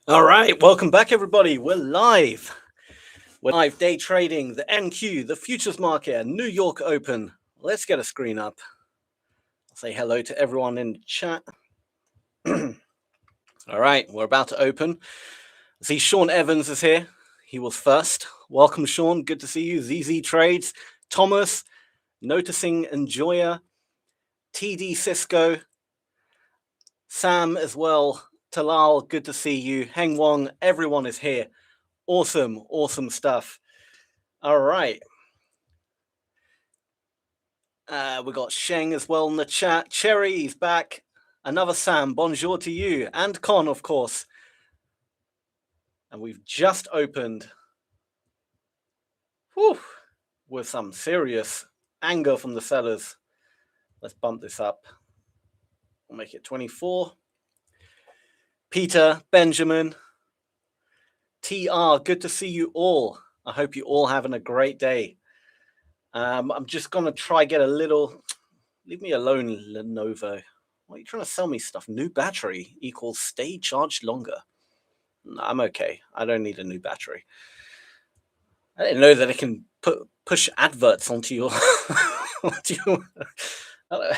All right, welcome back, everybody. We're live. We're live day trading the NQ, the futures market, New York Open. Let's get a screen up. I'll say hello to everyone in the chat. All right, we're about to open. I see Sean Evans is here. He was first. Welcome, Sean. Good to see you. ZZ Trades, Thomas, Noticing Enjoyer, TD Cisco, Sam as well. Talal, good to see you. Heng Wong, everyone is here. Awesome stuff. All right. We got Sheng as well in the chat. Cherry's back. Another Sam. Bonjour to you. And Con, of course. And we've just opened with some serious anger from the sellers. Let's bump this up. We'll make it 24. Peter, Benjamin, TR, good to see you all. I hope you all having a great day. I'm just going to try get a little... Leave me alone, Lenovo. Why are you trying to sell me stuff? New battery equals stay charged longer. No, I'm okay. I don't need a new battery. I didn't know that it can push adverts onto your... All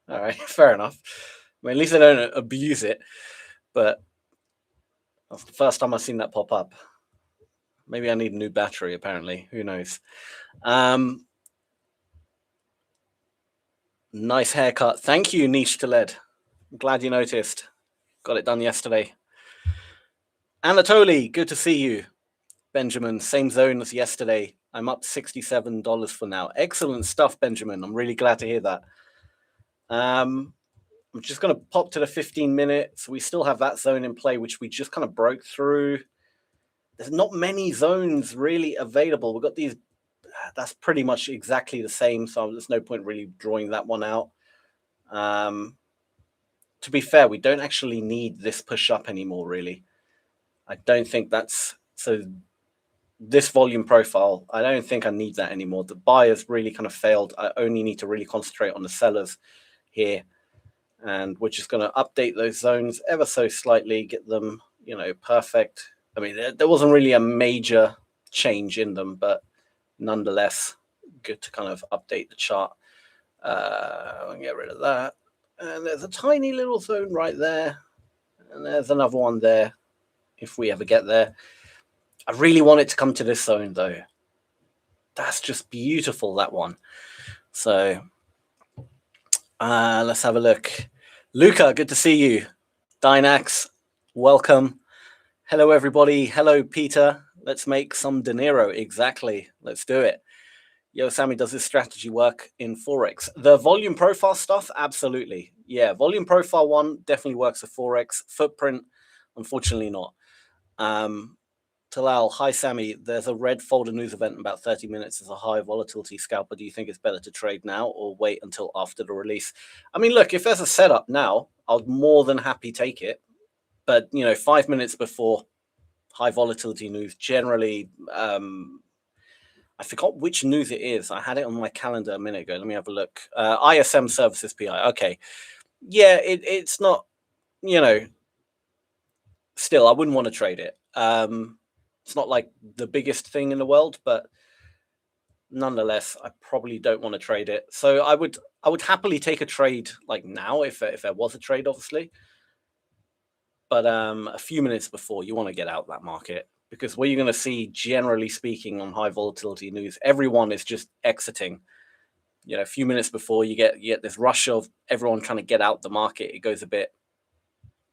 right, fair enough. I mean, at least I don't abuse it. But that's the first time I've seen that pop up. Maybe I need a new battery, apparently. Who knows? Nice haircut. Thank you, Niche Taled. I'm glad you noticed. Got it done yesterday. Anatoly, good to see you. Benjamin, same zone as yesterday. I'm up $67 for now. Excellent stuff, Benjamin. I'm really glad to hear that. I'm just going to pop to the 15 minutes. We still have that zone in play, which we just kind of broke through. There's not many zones really available. We've got these. That's pretty much exactly the same, so there's no point really drawing that one out. To be fair, we don't actually need this push up anymore, really. I don't think that's... So this volume profile, I don't think I need that anymore. The buyers really kind of failed. I only need to really concentrate on the sellers here. And we're just going to update those zones ever so slightly, get them, perfect. I mean, there wasn't really a major change in them, but nonetheless, good to kind of update the chart. I'll get rid of that. And there's a tiny little zone right there. And there's another one there, if we ever get there. I really want it to come to this zone, though. That's just beautiful, that one. So let's have a look. Luca, good to see you. Dynax, welcome. Hello, everybody. Hello, Peter. Let's make some dinero. Exactly. Let's do it. Yo, Sammy, does this strategy work in Forex? The volume profile stuff? Absolutely. Yeah, volume profile one definitely works for Forex. Footprint, unfortunately not. Talal, hi, Sammy. There's a red folder news event in about 30 minutes as a high volatility scalper. Do you think it's better to trade now or wait until after the release? I mean, look, if there's a setup now, I'll more than happy take it. But, 5 minutes before high volatility news, generally, I forgot which news it is. I had it on my calendar a minute ago. Let me have a look. ISM Services PI. Okay. Yeah, it's not, still, I wouldn't want to trade it. It's not like the biggest thing in the world, but nonetheless, I probably don't want to trade it. So I would happily take a trade like now if there was a trade, obviously. But a few minutes before, you want to get out that market, because what you're going to see, generally speaking, on high volatility news, everyone is just exiting. A few minutes before, you get this rush of everyone trying to get out the market. It goes a bit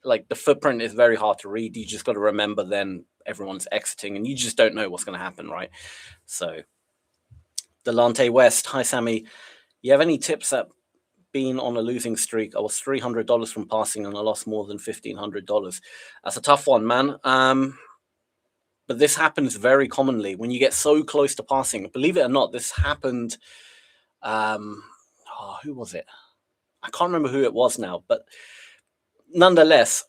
like the footprint is very hard to read. You just got to remember then everyone's exiting, and you just don't know what's going to happen, right? So, Delante West, hi Sammy. You have any tips at been on a losing streak? I was $300 from passing and I lost more than $1,500. That's a tough one, man. But this happens very commonly when you get so close to passing. Believe it or not, this happened. Who was it? I can't remember who it was now, but nonetheless,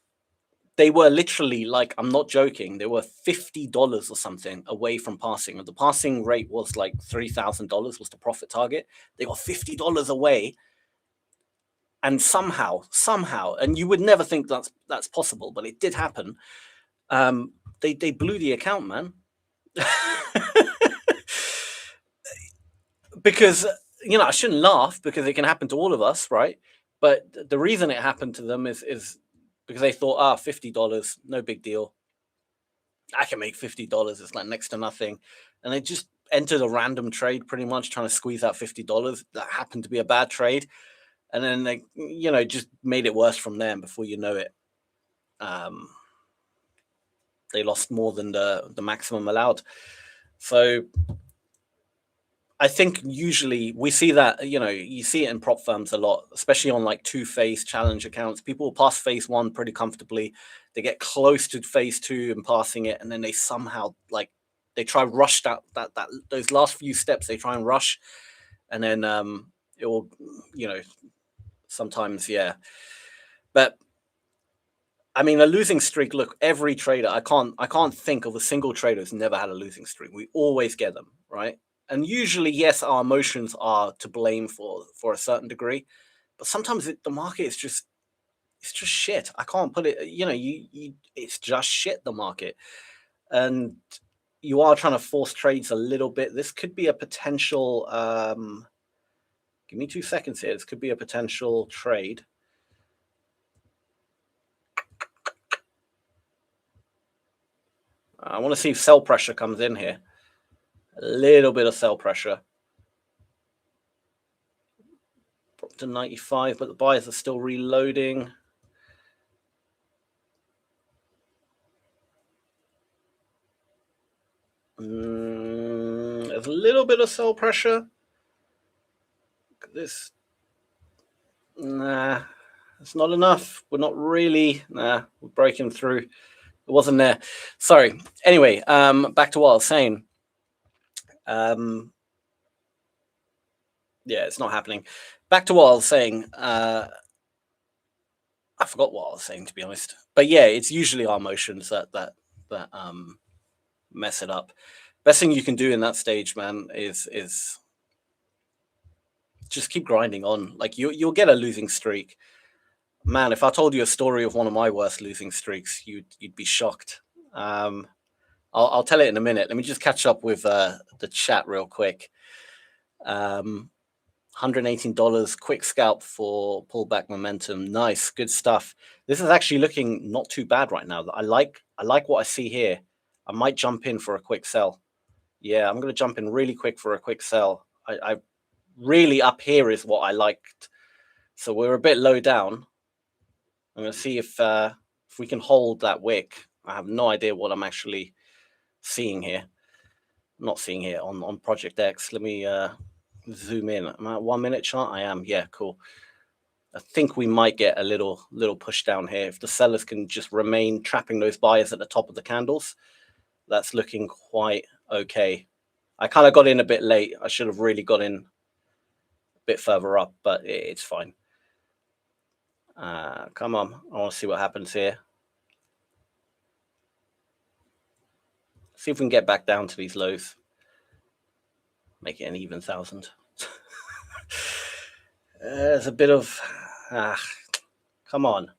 they were literally, like, I'm not joking, they were $50 or something away from passing. And the passing rate was like $3,000 was the profit target. They were $50 away. And somehow, and you would never think that's possible, but it did happen. They blew the account, man. Because, you know, I shouldn't laugh because it can happen to all of us, right? But the reason it happened to them is because they thought, $50, no big deal. I can make $50. It's like next to nothing. And they just entered a random trade, pretty much trying to squeeze out $50. That happened to be a bad trade. And then they, you know, just made it worse from there. And before you know it, they lost more than the maximum allowed. So I think usually we see that, you know, you see it in prop firms a lot, especially on like 2-phase challenge accounts. People will pass phase 1 pretty comfortably. They get close to phase 2 and passing it, and then they somehow like they try rush that those last few steps. They try and rush, and then it will, you know, sometimes, yeah. But I mean, a losing streak. Look, every trader, I can't think of a single trader who's never had a losing streak. We always get them, right? And usually, yes, our emotions are to blame for a certain degree, but sometimes the market is just shit. I can't put it. You know, it's just shit, the market, and you are trying to force trades a little bit. This could be a potential. Give me 2 seconds here. This could be a potential trade. I want to see if sell pressure comes in here. A little bit of sell pressure. Dropped to 95, but the buyers are still reloading. There's a little bit of sell pressure. Look at this. Nah, it's not enough. We're not really. Nah, we're breaking through. It wasn't there. Sorry. Anyway, back to what I was saying. Yeah, it's not happening. Back to what I was saying. I forgot what I was saying, to be honest. But yeah, it's usually our emotions that mess it up. Best thing you can do in that stage, man, is just keep grinding on. Like you'll get a losing streak. Man, if I told you a story of one of my worst losing streaks, you'd be shocked. I'll tell it in a minute. Let me just catch up with the chat real quick. $118, quick scalp for pullback momentum. Nice, good stuff. This is actually looking not too bad right now. I like what I see here. I might jump in for a quick sell. Yeah, I'm going to jump in really quick for a quick sell. I really, up here is what I liked. So we're a bit low down. I'm going to see if we can hold that wick. I have no idea what I'm actually seeing here. I'm not seeing here on Project X. Let me zoom in. Am I at 1 minute chart? I am. Yeah, cool. I think we might get a little push down here if the sellers can just remain trapping those buyers at the top of the candles. That's looking quite okay. I kind of got in a bit late. I should have really got in a bit further up, but it's fine. Come on. I want to see what happens here. See if we can get back down to these lows. Make it an even 1,000. There's a bit of... come on,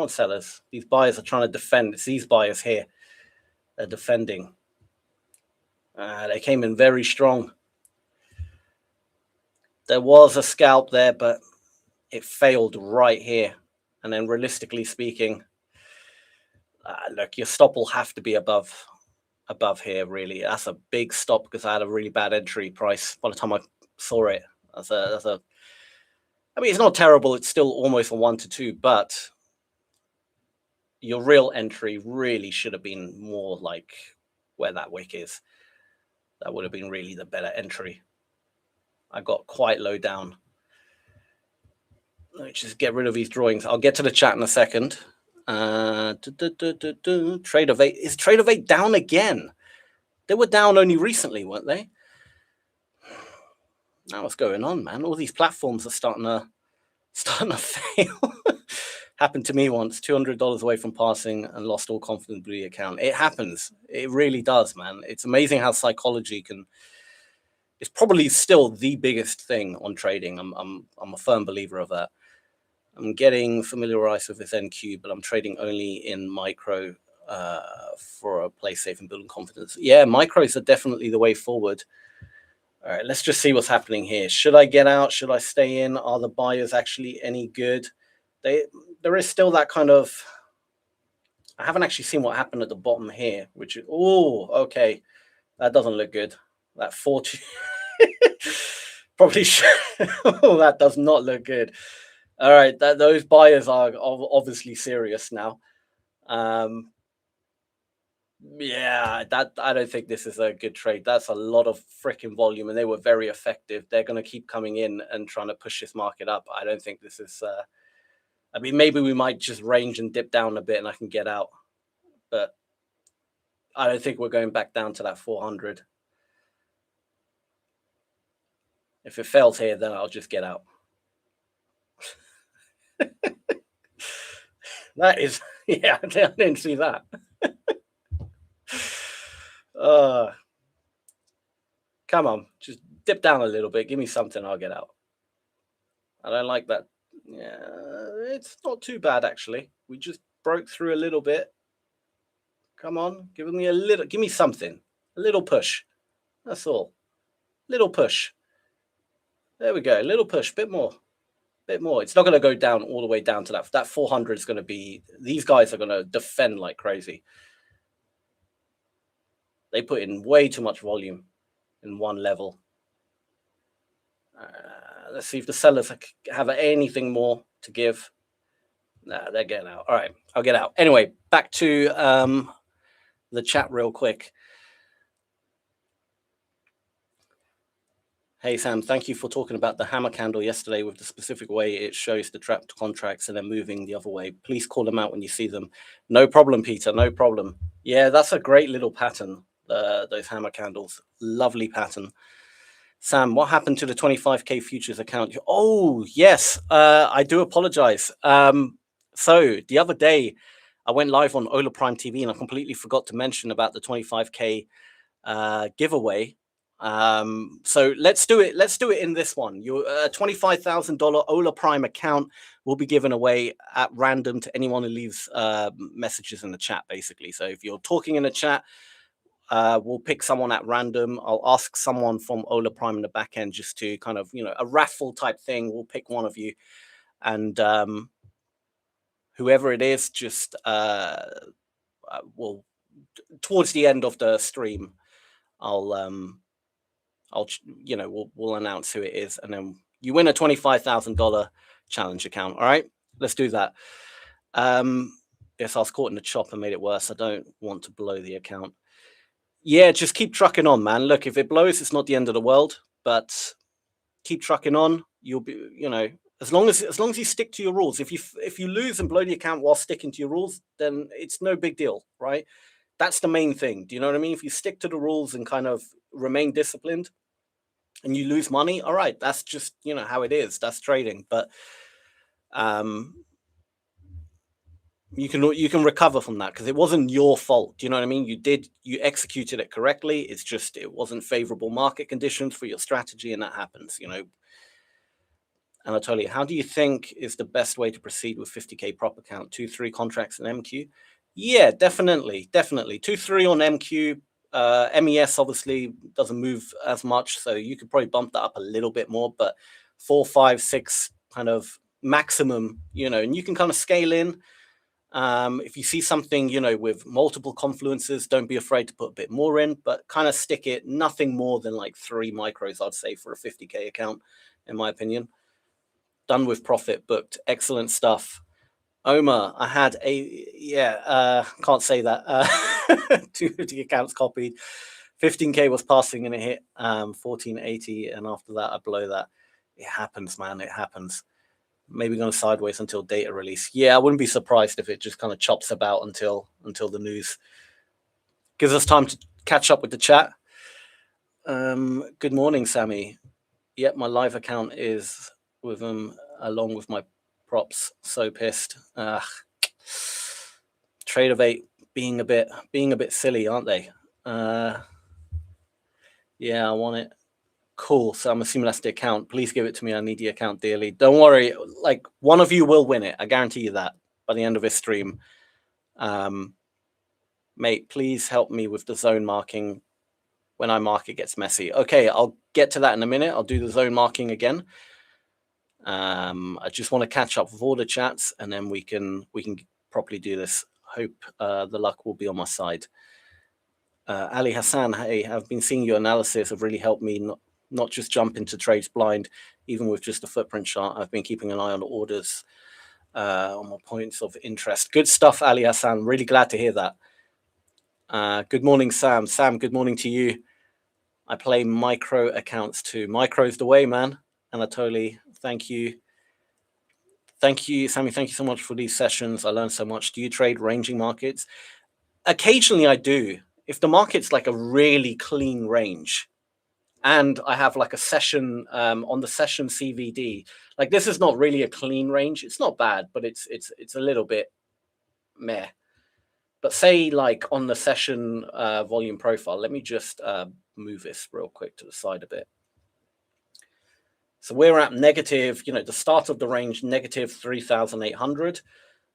sellers. These buyers are trying to defend. It's these buyers here. They're defending. They came in very strong. There was a scalp there, but it failed right here. And then realistically speaking, look, your stop will have to be above here, really. That's a big stop because I had a really bad entry price by the time I saw it. I mean, it's not terrible. It's still almost a 1 to 2, but your real entry really should have been more like where that wick is. That would have been really the better entry. I got quite low down. Let me just get rid of these drawings. I'll get to the chat in a second. Trade of 8. Is Trade of 8 down again? They were down only recently, weren't they? Now what's going on, man? All these platforms are starting to fail. Happened to me once. $200 away from passing and lost all confidence in the account. It happens. It really does, man. It's amazing how psychology can. It's probably still the biggest thing on trading. I'm a firm believer of that. I'm getting familiarized with this NQ, but I'm trading only in micro. a play safe and building confidence. Yeah, micros are definitely the way forward. All right, let's just see what's happening here. Should I get out? Should I stay in? Are the buyers actually any good? There is still that kind of, I haven't actually seen what happened at the bottom here, which is, oh, okay. That doesn't look good. That 40 probably should. Oh, that does not look good. All right, those buyers are obviously serious now. Yeah, I don't think this is a good trade. That's a lot of freaking volume, and they were very effective. They're going to keep coming in and trying to push this market up. I don't think this is. I mean, maybe we might just range and dip down a bit, and I can get out, but I don't think we're going back down to that 400. If it fails here, then I'll just get out. That is, yeah, I didn't see that. Come on, just dip down a little bit. Give me something, I'll get out. I don't like that. Yeah, it's not too bad, actually. We just broke through a little bit. Come on, give me a little, give me something. A little push. That's all. Little push. There we go. A little push, bit more. Bit more. It's not going to go down all the way down to that. That 400 is going to be, these guys are going to defend like crazy. They put in way too much volume in one level. Let's see if the sellers have anything more to give. Nah, they're getting out. All right, I'll get out. Anyway, back to the chat real quick. Hey, Sam, thank you for talking about the hammer candle yesterday with the specific way it shows the trapped contracts and then moving the other way. Please call them out when you see them. No problem, Peter, no problem. Yeah, that's a great little pattern, those hammer candles. Lovely pattern. Sam, what happened to the 25K futures account? Oh, yes, I do apologize. So the other day, I went live on Ola Prime TV and I completely forgot to mention about the 25K giveaway. So let's do it. Let's do it in this one. Your $25,000 Ola Prime account will be given away at random to anyone who leaves messages in the chat, basically. So if you're talking in the chat, we'll pick someone at random. I'll ask someone from Ola Prime in the back end just to kind of, a raffle type thing. We'll pick one of you, and whoever it is, just will towards the end of the stream, we'll announce who it is, and then you win a $25,000 challenge account. All right, let's do that. Yes, I was caught in the chop and made it worse. I don't want to blow the account. Yeah, just keep trucking on, man. Look, if it blows, it's not the end of the world, but keep trucking on. You'll be, as long as you stick to your rules. If you lose and blow the account while sticking to your rules, then it's no big deal, right? That's the main thing. Do you know what I mean? If you stick to the rules and kind of remain disciplined and you lose money, all right, that's just, how it is. That's trading. But you can recover from that because it wasn't your fault. Do you know what I mean? You executed it correctly. It's just, it wasn't favorable market conditions for your strategy, and that happens, Anatoly, how do you think is the best way to proceed with 50K prop account? 2-3 contracts in MQ? Yeah, definitely. 2-3 on MQ. MES obviously doesn't move as much, so you could probably bump that up a little bit more, but 4, 5, 6 kind of maximum, and you can kind of scale in. If you see something, with multiple confluences, don't be afraid to put a bit more in, but kind of stick it, nothing more than like 3 micros, I'd say, for a 50K account, in my opinion. Done with profit, booked. Excellent stuff. Omar, I had can't say that. 250 accounts copied. 15K was passing and it hit 1480, and after that I blow that. It happens, man. It happens. Maybe going sideways until data release. Yeah, I wouldn't be surprised if it just kind of chops about until the news. Gives us time to catch up with the chat. Good morning, Sammy. Yep, my live account is with them along with my props. So pissed. Trade of 8 being a bit silly, aren't they? Yeah, I want it. Cool. So I'm assuming that's the account. Please give it to me. I need the account dearly. Don't worry. Like, one of you will win it. I guarantee you that by the end of this stream. Mate, please help me with the zone marking when I mark it gets messy. Okay, I'll get to that in a minute. I'll do the zone marking again. I just want to catch up with all the chats, and then we can properly do this. Hope the luck will be on my side. Ali Hassan, hey, I've been seeing your analysis have really helped me not just jump into trades blind, even with just a footprint chart. I've been keeping an eye on the orders, on my points of interest. Good stuff, Ali Hassan. Really glad to hear that. Good morning, Sam. Sam, good morning to you. I play micro accounts too. Micro's the way, man. Anatoly, thank you. Thank you, Sammy. Thank you so much for these sessions. I learned so much. Do you trade ranging markets? Occasionally I do. If the market's like a really clean range and I have like a session on the session CVD, like this is not really a clean range. It's not bad, but it's a little bit meh. But say like on the session volume profile, let me just move this real quick to the side a bit. So we're at negative, the start of the range, negative 3,800.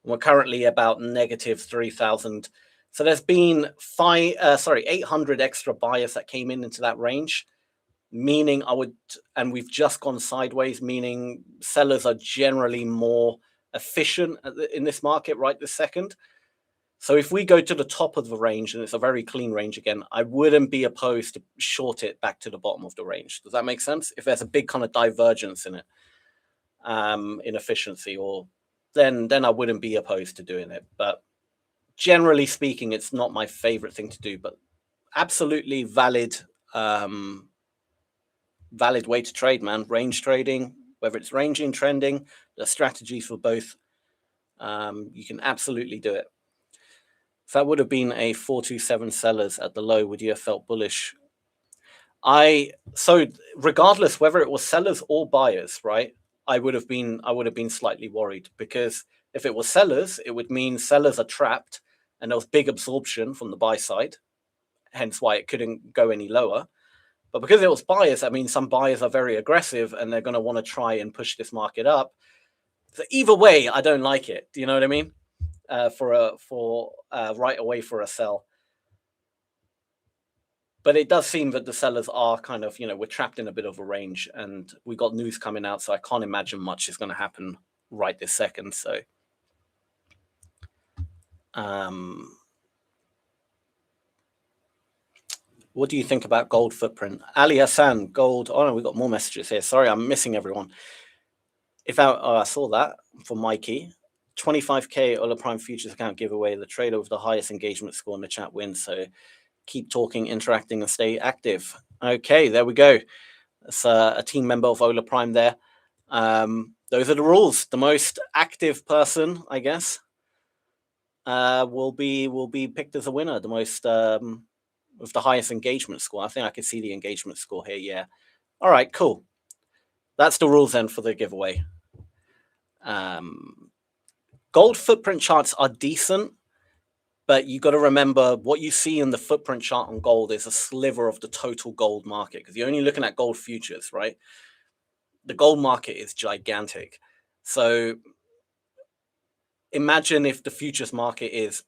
We're currently about negative 3,000. So there's been 800 extra buyers that came into that range, meaning and we've just gone sideways, meaning sellers are generally more efficient in this market right this second. So if we go to the top of the range and it's a very clean range again, I wouldn't be opposed to short it back to the bottom of the range. Does that make sense? If there's a big kind of divergence in it, in efficiency, or then I wouldn't be opposed to doing it. But generally speaking, it's not my favorite thing to do, but absolutely valid way to trade, man. Range trading, whether it's ranging, trending, the strategies for both, you can absolutely do it. If that would have been a 427 sellers at the low, would you have felt bullish? So regardless whether it was sellers or buyers, right? I would have been slightly worried, because if it was sellers, it would mean sellers are trapped and there was big absorption from the buy side, hence why it couldn't go any lower. But because it was buyers, that means some buyers are very aggressive and they're going to want to try and push this market up. So either way, I don't like it. Do you know what I mean? For right away for a sell. But it does seem that the sellers are kind of, we're trapped in a bit of a range, and we got news coming out, so I can't imagine much is going to happen right this second. So, what do you think about gold footprint? Ali Hassan, gold. Oh no, we got more messages here. Sorry, I'm missing everyone. I saw that from Mikey. 25K Ola Prime Futures account giveaway. The trader with the highest engagement score in the chat wins. So keep talking, interacting, and stay active. Okay, there we go. That's a team member of Ola Prime there. Those are the rules. The most active person, I guess, will be picked as a winner. The most with the highest engagement score. I think I can see the engagement score here. Yeah. All right, cool. That's the rules then for the giveaway. Gold footprint charts are decent, but you got to remember what you see in the footprint chart on gold is a sliver of the total gold market, because you're only looking at gold futures, right? The gold market is gigantic. So imagine if the futures market is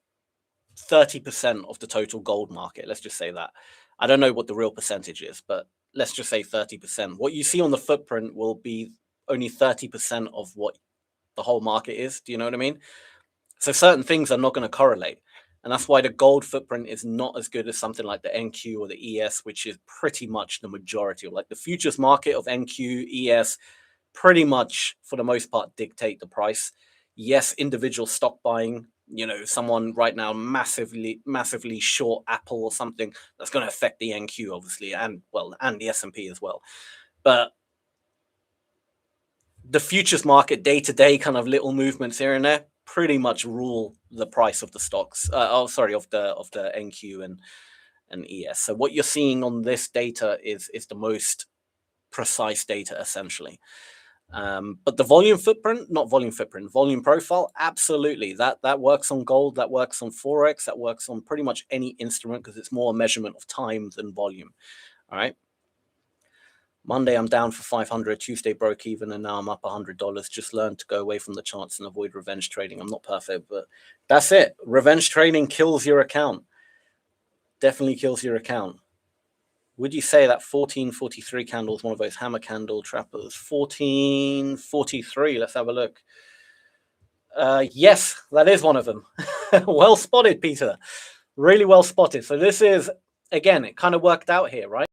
30% of the total gold market. Let's just say that. I don't know what the real percentage is, but let's just say 30%. What you see on the footprint will be only 30% of what the whole market is. Do you know what I mean? So certain things are not going to correlate. And that's why the gold footprint is not as good as something like the NQ or the ES, which is pretty much the majority of, like, the futures market of NQ, ES, pretty much for the most part dictate the price. Yes, individual stock buying, someone right now massively short Apple or something, that's going to affect the NQ obviously, and the S&P as well. But the futures market, day-to-day kind of little movements here and there, pretty much rule the price of the stocks. Of the NQ and ES. So what you're seeing on this data is the most precise data essentially. But the volume profile, absolutely. That works on gold, that works on Forex, that works on pretty much any instrument, because it's more a measurement of time than volume. All right. Monday, I'm down for 500. Tuesday broke even, and now I'm up $100. Just learn to go away from the charts and avoid revenge trading. I'm not perfect, but that's it. Revenge trading kills your account. definitely kills your account. Would you say that 1443 candle is one of those hammer candle trappers? 1443, let's have a look. Yes, that is one of them. Well spotted, Peter. Really well spotted. So this is, again, it kind of worked out here, right?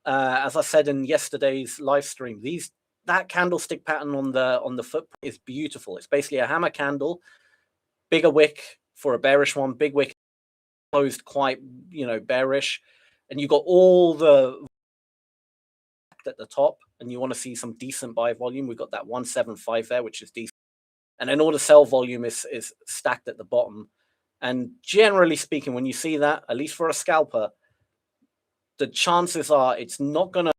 As I said in yesterday's live stream, that candlestick pattern on the footprint is beautiful. It's basically a hammer candle, bigger wick for a bearish one, big wick closed quite, bearish, and you got all the at the top, and you want to see some decent buy volume. We've got that 175 there, which is decent, and then all the sell volume is stacked at the bottom. And generally speaking, when you see that, at least for a scalper, the chances are it's not gonna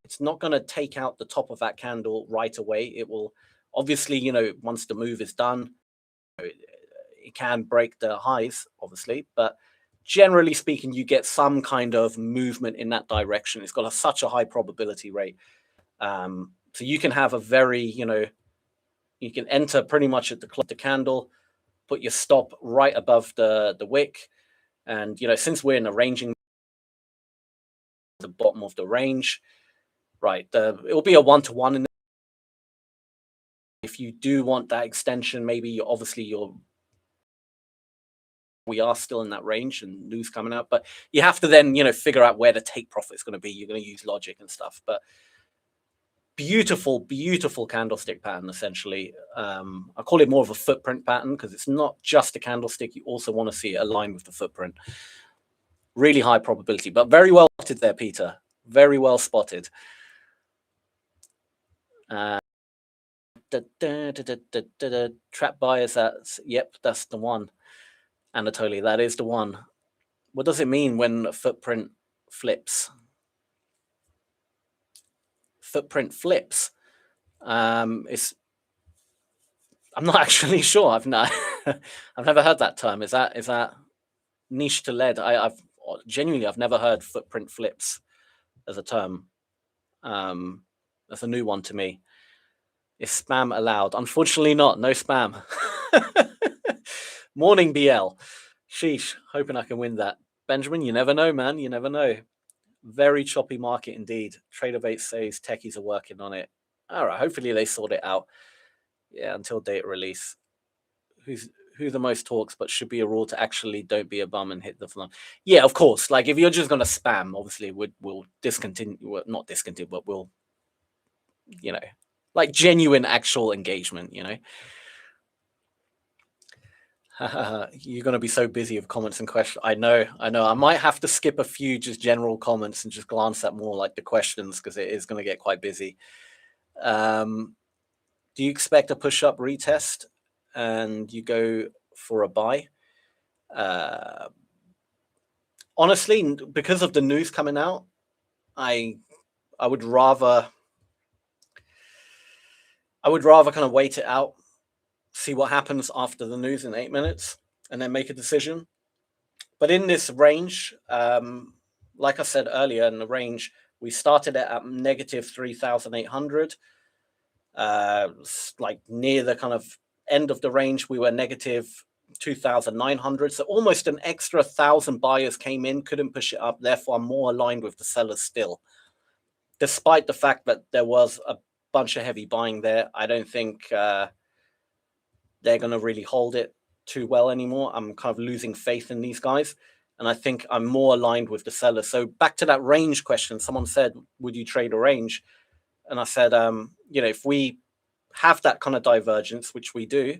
take out the top of that candle right away. It will obviously, once the move is done, it can break the highs, obviously, but generally speaking, you get some kind of movement in that direction. It's got such a high probability rate. So you can have a very, you can enter pretty much at the close of the candle, put your stop right above the wick. And, since we're in a ranging, the bottom of the range, right, it'll be a 1-to-1 in the, if you do want that extension, maybe we are still in that range and news coming out, but you have to then, figure out where the take profit is going to be. You're going to use logic and stuff, but beautiful, beautiful candlestick pattern, essentially. I call it more of a footprint pattern because it's not just a candlestick. You also want to see it aligned with the footprint. Really high probability, but very well spotted there, Peter. Very well spotted. Trap buyers, yep, that's the one. Anatoly, that is the one. What does it mean when a footprint flips? Footprint flips. I'm not actually sure. I've never heard that term. Is that niche to lead? I've never heard footprint flips as a term. That's a new one to me. Is spam allowed? Unfortunately not. No spam. Morning, BL. Sheesh. Hoping I can win that. Benjamin, you never know, man. You never know. Very choppy market indeed. TraderBait says techies are working on it. All right. Hopefully they sort it out. Yeah, until data release. Who the most talks, but should be a rule to actually don't be a bum and hit the flum. Yeah, of course. Like if you're just going to spam, obviously we'll discontinue. Well, not discontinue, but we'll, like genuine actual engagement, You're going to be so busy with comments and questions. I know. I might have to skip a few just general comments and just glance at more like the questions because it is going to get quite busy. Do you expect a push-up retest and you go for a buy? Honestly, because of the news coming out, I would rather kind of wait it out, see what happens after the news in 8 minutes, and then make a decision. But in this range, like I said earlier, in the range, we started it at negative 3,800. Like near the kind of end of the range, we were negative 2,900. So almost an extra 1,000 buyers came in, couldn't push it up. Therefore, I'm more aligned with the sellers still. Despite the fact that there was a bunch of heavy buying there, I don't think they're going to really hold it too well anymore. I'm kind of losing faith in these guys. And I think I'm more aligned with the sellers. So back to that range question, someone said, would you trade a range? And I said, if we have that kind of divergence, which we do,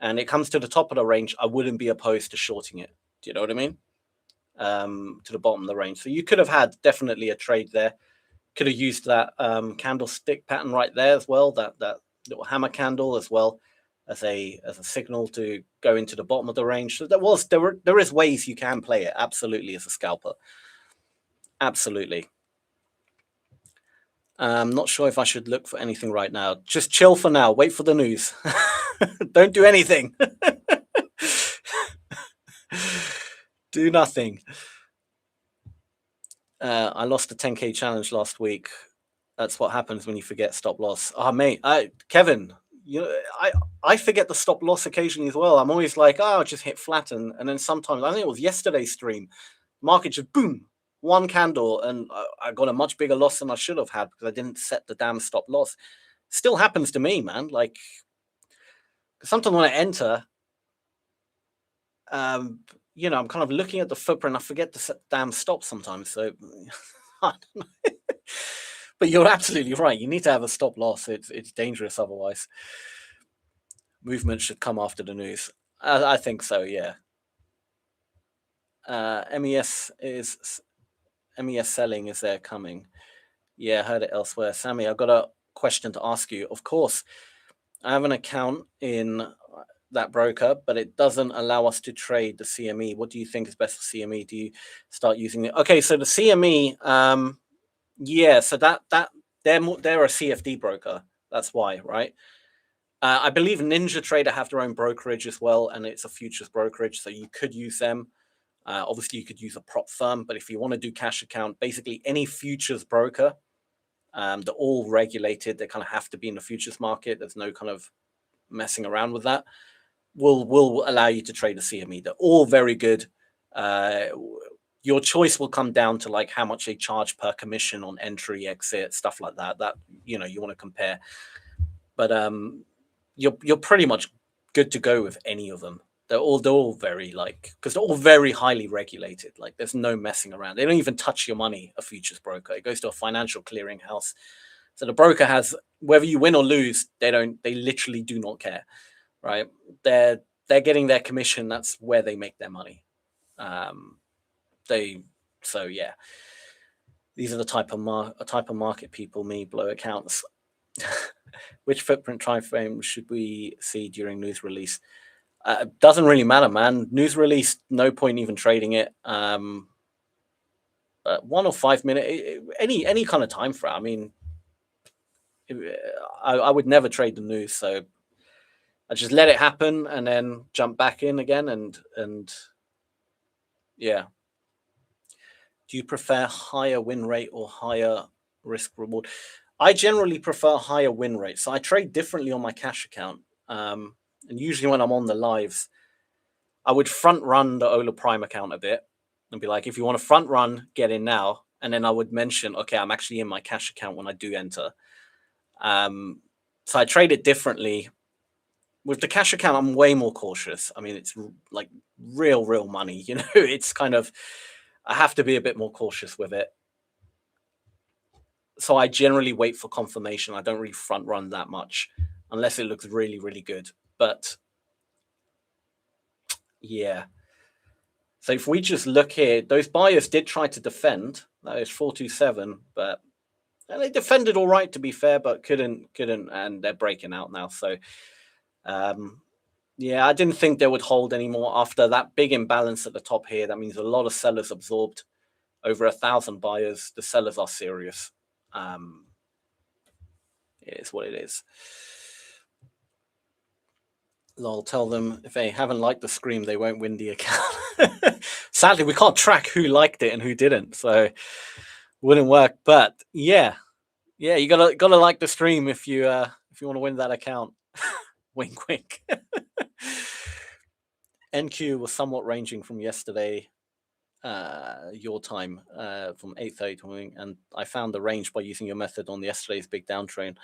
and it comes to the top of the range, I wouldn't be opposed to shorting it. Do you know what I mean? To the bottom of the range. So you could have had definitely a trade there. Could have used that candlestick pattern right there as well, that little hammer candle as well as a signal to go into the bottom of the range. So there is ways you can play it, absolutely, as a scalper. Absolutely. I'm not sure if I should look for anything right now. Just chill for now. Wait for the news. Don't do anything. Do nothing. I lost the 10K challenge last week. That's what happens when you forget stop loss. Oh, mate, Kevin, I forget the stop loss occasionally as well. I'm always like, I'll just hit flatten. And then sometimes, I think it was yesterday's stream, Market just boom, one candle, and I got a much bigger loss than I should have had because I didn't set the damn stop loss. Still happens to me, man. Like sometimes when I enter, you know, I'm kind of looking at the footprint. I forget to set the damn stop sometimes. So I don't know. But you're absolutely right. You need to have a stop loss. It's dangerous otherwise. Movement should come after the news. I think so. Yeah. MES selling. Is there coming? Yeah, I heard it elsewhere. Sammy, I've got a question to ask you. Of course, I have an account in that broker, but it doesn't allow us to trade the CME. What do you think is best for CME? Do you start using it? Okay, so the CME, yeah, so that they're a CFD broker. That's why, right? I believe Ninja Trader have their own brokerage as well, and it's a futures brokerage, so you could use them. Obviously, you could use a prop firm, but if you want to do cash account, basically any futures broker, they're all regulated. They kind of have to be in the futures market. There's no kind of messing around with that. Will allow you to trade a CME. They're all very good. Your choice will come down to like how much they charge per commission on entry, exit, stuff like that. That you know you want to compare. But you're pretty much good to go with any of them. They're all very like because they're all very highly regulated. Like there's no messing around. They don't even touch your money. A futures broker, it goes to a financial clearing house. So the broker has whether you win or lose, they literally do not care, right? They're getting their commission. That's where they make their money. So yeah, these are the type of market people me blow accounts. Which footprint time frame should we see during news release? Doesn't really matter, man. News release, no point even trading it. 1 or 5 minute, any kind of time frame. I mean, I would never trade the news, so I just let it happen and then jump back in again. And yeah. Do you prefer higher win rate or higher risk reward? I generally prefer higher win rate. So I trade differently on my cash account. And usually when I'm on the lives, I would front run the Ola Prime account a bit and be like, if you want to front run, get in now. And then I would mention, okay, I'm actually in my cash account when I do enter. So I trade it differently. With the cash account, I'm way more cautious. I mean, it's like real money. You know, it's kind of, I have to be a bit more cautious with it. So I generally wait for confirmation. I don't really front run that much unless it looks really good. But yeah. So if we just look here, those buyers did try to defend. That is 427, but they defended all right, to be fair, but couldn't, and they're breaking out now. So yeah, I didn't think they would hold anymore after that big imbalance at the top here. That means a lot of sellers absorbed. Over 1,000 buyers. The sellers are serious. It is what it is. I'll tell them if they haven't liked the scream, they won't win the account. Sadly, we can't track who liked it and who didn't, so wouldn't work. But yeah, you gotta like the stream if you want to win that account. Wink, wink. NQ was somewhat ranging from yesterday, your time, from 8:30 to morning, and I found the range by using your method on yesterday's big downtrend.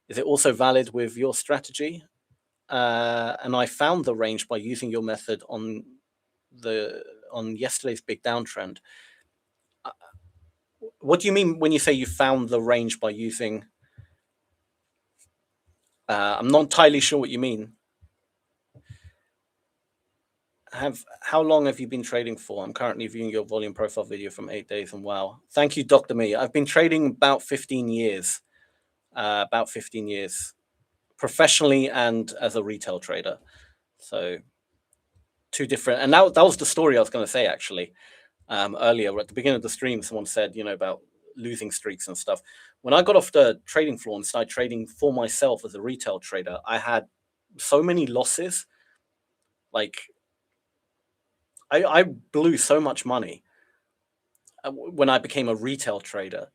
Is it also valid with your strategy? And I found the range by using your method on yesterday's big downtrend. What do you mean when you say you found the range by using? I'm not entirely sure what you mean. How long have you been trading for? I'm currently viewing your volume profile video from 8 days, and wow, thank you, Dr. Me. I've been trading about 15 years. About 15 years. Professionally and as a retail trader. So two different, and that was the story I was going to say actually. Earlier at the beginning of the stream, someone said, about losing streaks and stuff. When I got off the trading floor and started trading for myself as a retail trader, I had so many losses. Like I blew so much money when I became a retail trader.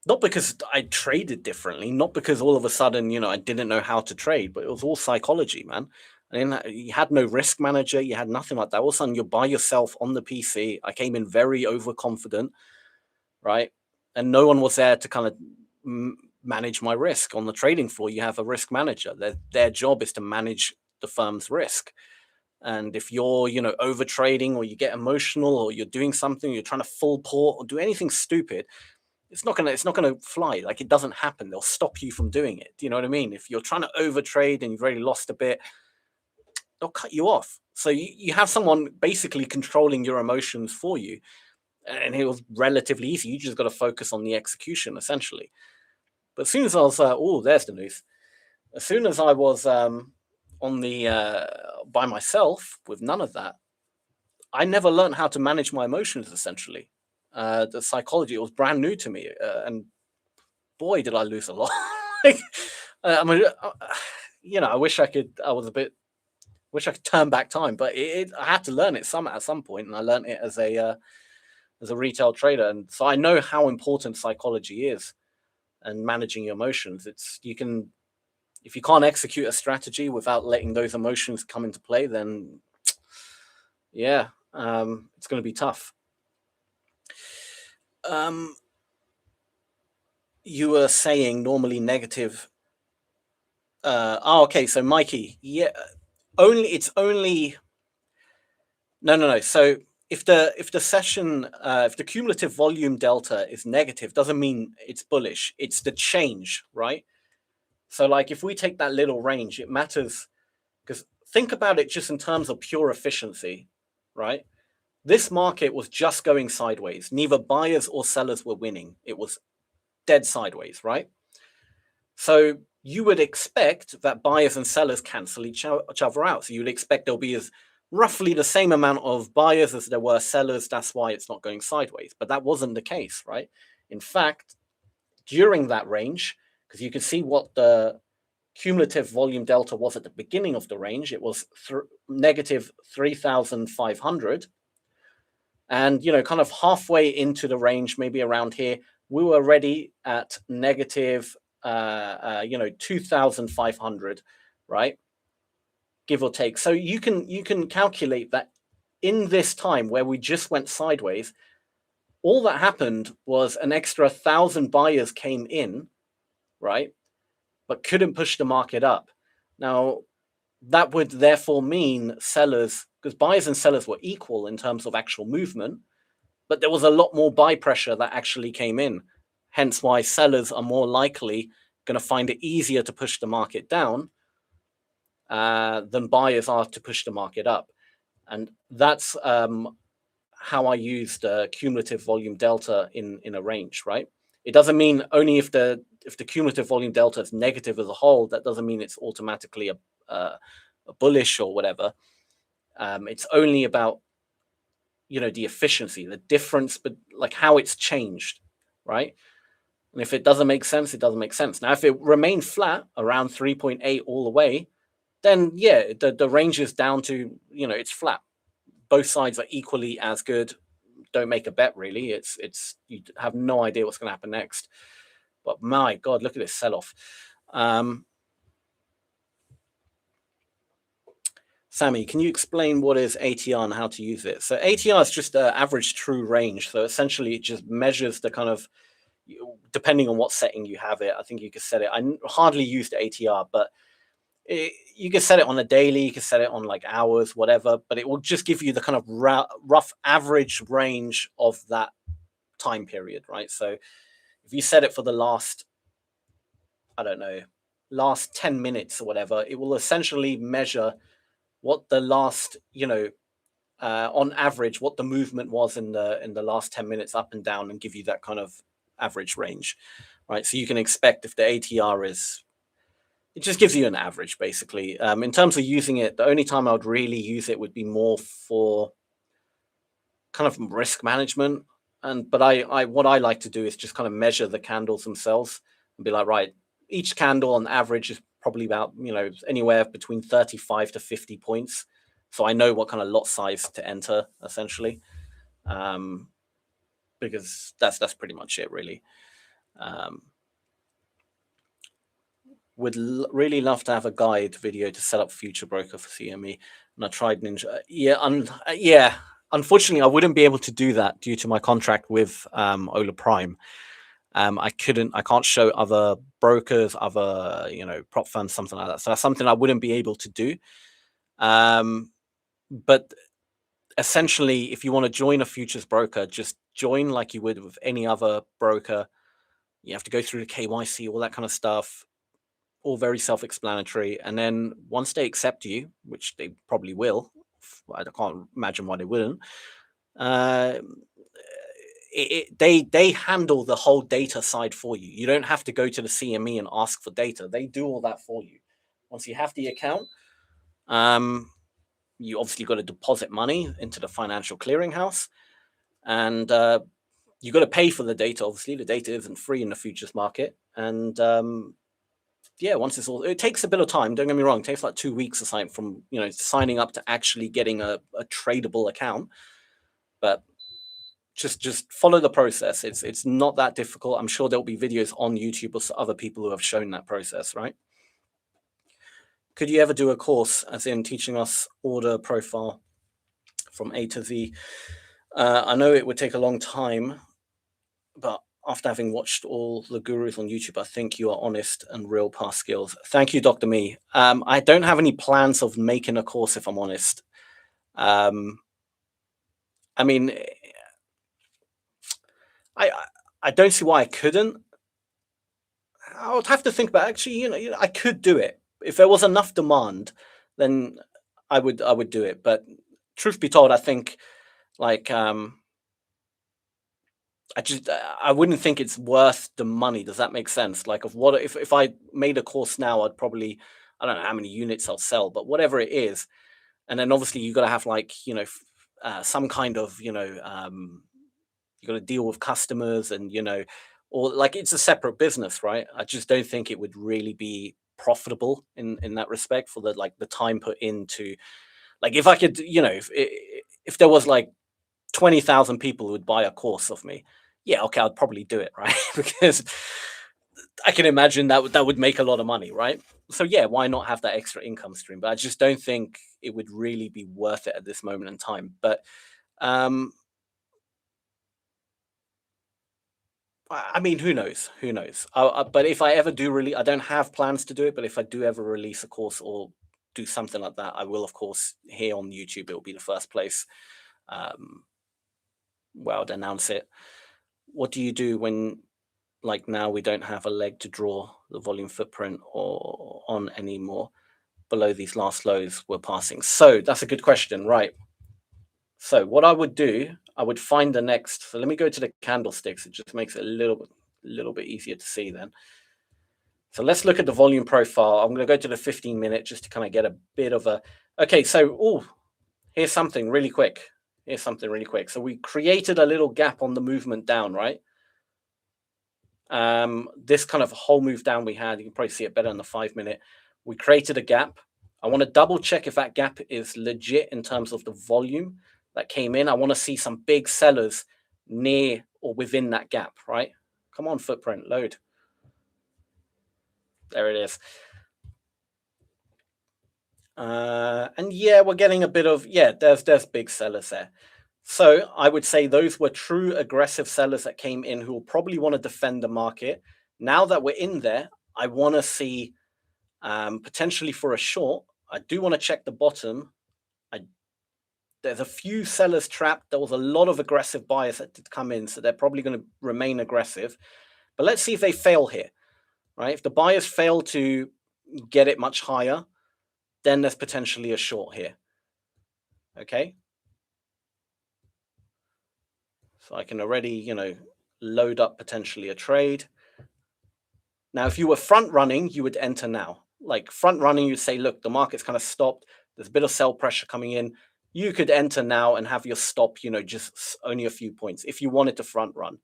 Not because I traded differently, not because all of a sudden, I didn't know how to trade, but it was all psychology, man. And then you had no risk manager, you had nothing like that. All of a sudden, you're by yourself on the PC. I came in very overconfident, right? And no one was there to kind of manage my risk. On the trading floor, you have a risk manager. Their job is to manage the firm's risk. And if you're, over trading, or you get emotional, or you're doing something, you're trying to full port or do anything stupid, it's not gonna fly. Like, it doesn't happen. They'll stop you from doing it. Do you know what I mean? If you're trying to over trade and you've already lost a bit, they'll cut you off. So you have someone basically controlling your emotions for you. And it was relatively easy. You just got to focus on the execution, essentially. But as soon as I was, there's the news. As soon as I was on the by myself with none of that, I never learned how to manage my emotions. Essentially, the psychology, it was brand new to me, and boy, did I lose a lot. Like, I mean, I wish I could. Wish I could turn back time, but I had to learn it at some point, and I learned it as a retail trader, and so I know how important psychology is and managing your emotions. If you can't execute a strategy without letting those emotions come into play, then yeah, it's going to be tough. You were saying normally negative. Okay, so Mikey, yeah, it's only no. So if the session, if the cumulative volume delta is negative, doesn't mean it's bullish. It's the change, right? So like, if we take that little range, it matters, because think about it just in terms of pure efficiency, right? This market was just going sideways. Neither buyers or sellers were winning. It was dead sideways, right? So you would expect that buyers and sellers cancel each other out. So you'd expect there'll be roughly the same amount of buyers as there were sellers. That's why it's not going sideways. But that wasn't the case, right? In fact, during that range, because you can see what the cumulative volume delta was at the beginning of the range, it was negative 3,500. And, kind of halfway into the range, maybe around here, we were already at negative 2,500, right? Give or take. So you can calculate that in this time where we just went sideways, all that happened was an extra 1,000 buyers came in, right? But couldn't push the market up. Now, that would therefore mean sellers, because buyers and sellers were equal in terms of actual movement, but there was a lot more buy pressure that actually came in. Hence why sellers are more likely going to find it easier to push the market down than buyers are to push the market up. And that's how I use the cumulative volume delta in a range, right? It doesn't mean only if the cumulative volume delta is negative as a whole, that doesn't mean it's automatically a bullish or whatever. It's only about the efficiency, the difference, but like how it's changed, right? And if it doesn't make sense, it doesn't make sense. Now, if it remained flat around 3.8 all the way, then yeah, the range is down to, it's flat. Both sides are equally as good. Don't make a bet, really. It's you have no idea what's going to happen next. But my God, look at this sell-off. Sammy, can you explain what is ATR and how to use it? So ATR is just an average true range. So essentially, it just measures the kind of, depending on what setting you have it. I think you could set it. I hardly used ATR, but you can set it on a daily. You can set it on like hours, whatever. But it will just give you the kind of rough average range of that time period, right? So if you set it for the last, I don't know, last 10 minutes or whatever, it will essentially measure what the last, on average, what the movement was in the last 10 minutes up and down, and give you that kind of average range, right? So you can expect if the ATR is, it just gives you an average, basically. In terms of using it, the only time I would really use it would be more for kind of risk management. But I what I like to do is just kind of measure the candles themselves and be like, right, each candle on average is probably about, anywhere between 35 to 50 points. So I know what kind of lot size to enter, essentially, because that's pretty much it, really. would really love to have a guide video to set up future broker for CME. And I tried Ninja. Yeah, unfortunately, I wouldn't be able to do that due to my contract with Ola Prime. I can't show other brokers, other, prop funds, something like that. So that's something I wouldn't be able to do. But essentially, if you want to join a futures broker, just join like you would with any other broker. You have to go through the KYC, all that kind of stuff, all very self-explanatory. And then once they accept you, which they probably will, I can't imagine why they wouldn't. They handle the whole data side for you. You don't have to go to the CME and ask for data. They do all that for you. Once you have the account, you obviously got to deposit money into the financial clearinghouse, and you got to pay for the data. Obviously, the data isn't free in the futures market, and yeah, once it's all, it takes a bit of time. Don't get me wrong; it takes like 2 weeks or something from signing up to actually getting a tradable account. But just follow the process. It's not that difficult. I'm sure there'll be videos on YouTube or other people who have shown that process, right? Could you ever do a course, as in teaching us order profile from A to Z? I know it would take a long time, but after having watched all the gurus on YouTube, I think you are honest and real past skills. Thank you, Dr. Me. I don't have any plans of making a course, if I'm honest. I mean, I don't see why I couldn't. I would have to think about actually, I could do it. If there was enough demand, then I would do it. But truth be told, I think like I wouldn't think it's worth the money. Does that make sense? Like if I made a course now, I'd probably, I don't know how many units I'll sell, but whatever it is. And then obviously you got to have like, some kind of, you got to deal with customers and, or like it's a separate business, right? I just don't think it would really be profitable in that respect for the time put into, like, if I could, if there was like 20,000 people who would buy a course of me, yeah, okay, I'd probably do it, right? Because I can imagine that would make a lot of money, right? So yeah, why not have that extra income stream? But I just don't think it would really be worth it at this moment in time. But I mean, who knows? Who knows? But if I ever do I don't have plans to do it. But if I do ever release a course or do something like that, I will, of course, here on YouTube. It will be the first place where I'd announce it. What do you do when, like now, we don't have a leg to draw the volume footprint or on anymore below these last lows we're passing? So that's a good question, right? So what I would do, I would find the next. So let me go to the candlesticks. It just makes it a little bit easier to see then. So let's look at the volume profile. I'm going to go to the 15-minute just to kind of get a bit of a. Okay, so here's something really quick. So we created a little gap on the movement down, right? This kind of whole move down we had. You can probably see it better in the 5-minute. We created a gap. I want to double check if that gap is legit in terms of the volume that came in. I want to see some big sellers near or within that gap, right? Come on, footprint, load. There it is. And yeah, we're getting a bit of, there's big sellers there. So I would say those were true aggressive sellers that came in who will probably want to defend the market. Now that we're in there, I want to see potentially for a short. I do want to check the bottom. There's a few sellers trapped. There was a lot of aggressive buyers that did come in, so they're probably going to remain aggressive. But let's see if they fail here, right? If the buyers fail to get it much higher, then there's potentially a short here. Okay. So I can already, load up potentially a trade. Now, if you were front running, you would enter now. Like front running, you'd say, look, the market's kind of stopped. There's a bit of sell pressure coming in. You could enter now and have your stop, just only a few points if you wanted to front run.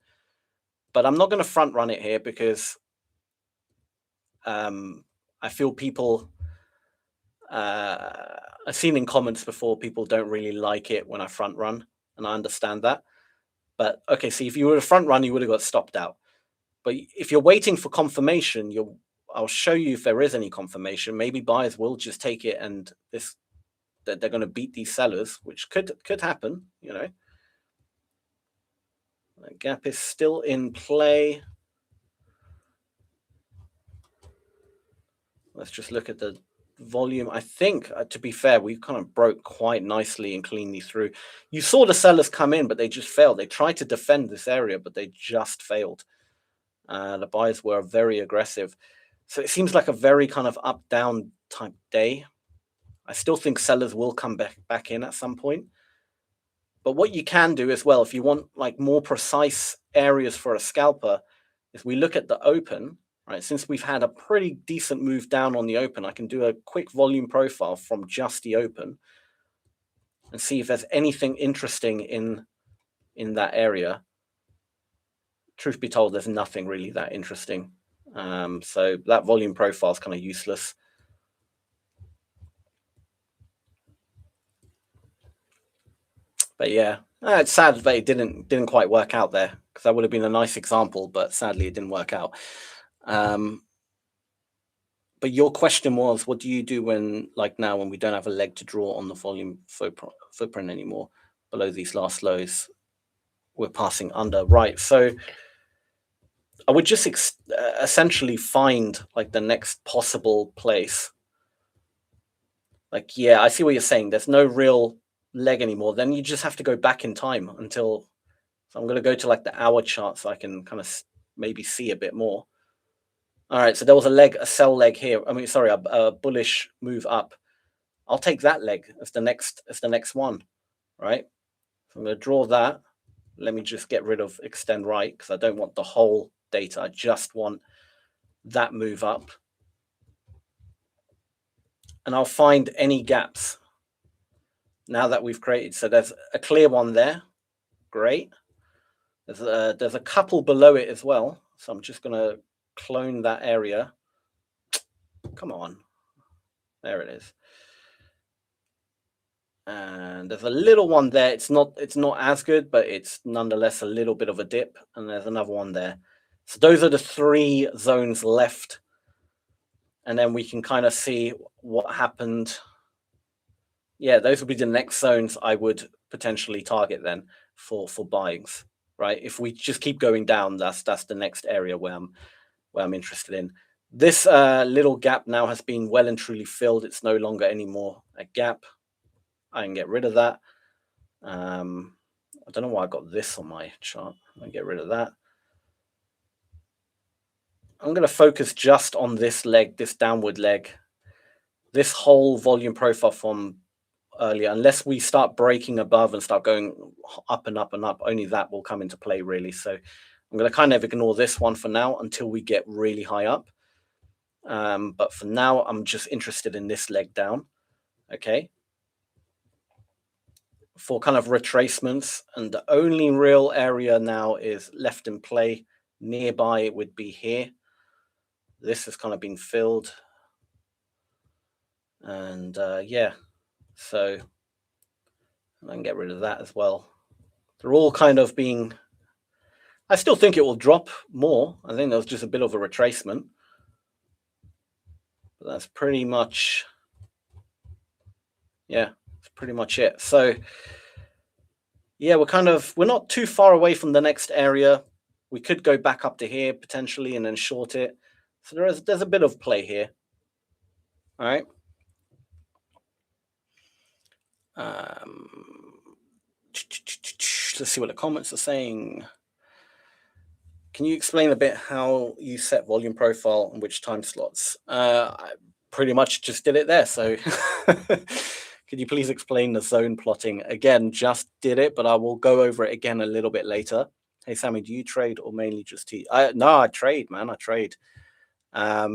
But I'm not going to front run it here because I feel people, I've seen in comments before, people don't really like it when I front run, and I understand that. But okay, so if you were a front run, you would have got stopped out. But if you're waiting for confirmation, I'll show you if there is any confirmation. Maybe buyers will just take it and that they're going to beat these sellers, which could happen, you know. The gap is still in play. Let's just look at the volume. I think, to be fair, we kind of broke quite nicely and cleanly through. You saw the sellers come in, but they just failed. They tried to defend this area, but they just failed. The buyers were very aggressive. So it seems like a very kind of up-down type day. I still think sellers will come back in at some point. But what you can do as well, if you want like more precise areas for a scalper, is we look at the open, right? Since we've had a pretty decent move down on the open, I can do a quick volume profile from just the open and see if there's anything interesting in that area. Truth be told, there's nothing really that interesting. So that volume profile is kind of useless. But yeah, it's sad that it didn't quite work out there, because that would have been a nice example, but sadly it didn't work out. But your question was, what do you do when, like now, when we don't have a leg to draw on the volume footprint anymore below these last lows? We're passing under, right? So I would just essentially find like the next possible place. Like, yeah, I see what you're saying. There's no real leg anymore. Then you just have to go back in time until. So I'm going to go to like the hour chart so I can kind of maybe see a bit more. All right, so there was a sell leg here. I mean, sorry, a bullish move up. I'll take that leg as the next one, right? So I'm going to draw that. Let me just get rid of extend right, because I don't want the whole data. I just want that move up. And I'll find any gaps now that we've created. So there's a clear one there. Great. There's a couple below it as well. So I'm just going to clone that area. Come on. There it is. And there's a little one there. It's not as good, but it's nonetheless a little bit of a dip. And there's another one there. So those are the 3 zones left. And then we can kind of see what happened. Yeah, those would be the next zones I would potentially target then for buyings, right? If we just keep going down, that's the next area where I'm interested in. This little gap now has been well and truly filled. It's no longer anymore a gap. I can get rid of that. I don't know why I got this on my chart. I can get rid of that. I'm going to focus just on this leg, this downward leg. This whole volume profile from earlier, unless we start breaking above and start going up and up and up, only that will come into play really. So I'm going to kind of ignore this one for now until we get really high up. But for now, I'm just interested in this leg down. Okay. For kind of retracements, and the only real area now is left in play. Nearby it would be here. This has kind of been filled. And yeah, so I can get rid of that as well. They're all kind of being, I still think it will drop more. I think there's just a bit of a retracement. But that's pretty much, yeah, that's pretty much it. So yeah, we're not too far away from the next area. We could go back up to here potentially and then short it. So there's a bit of play here. All right. Let's see what the comments are saying. Can you explain a bit how you set volume profile and which time slots? I pretty much just did it there. So could you please explain the zone plotting? Again, just did it, but I will go over it again a little bit later. Hey, Sammy, do you trade or mainly just teach? No, I trade, man. I trade. I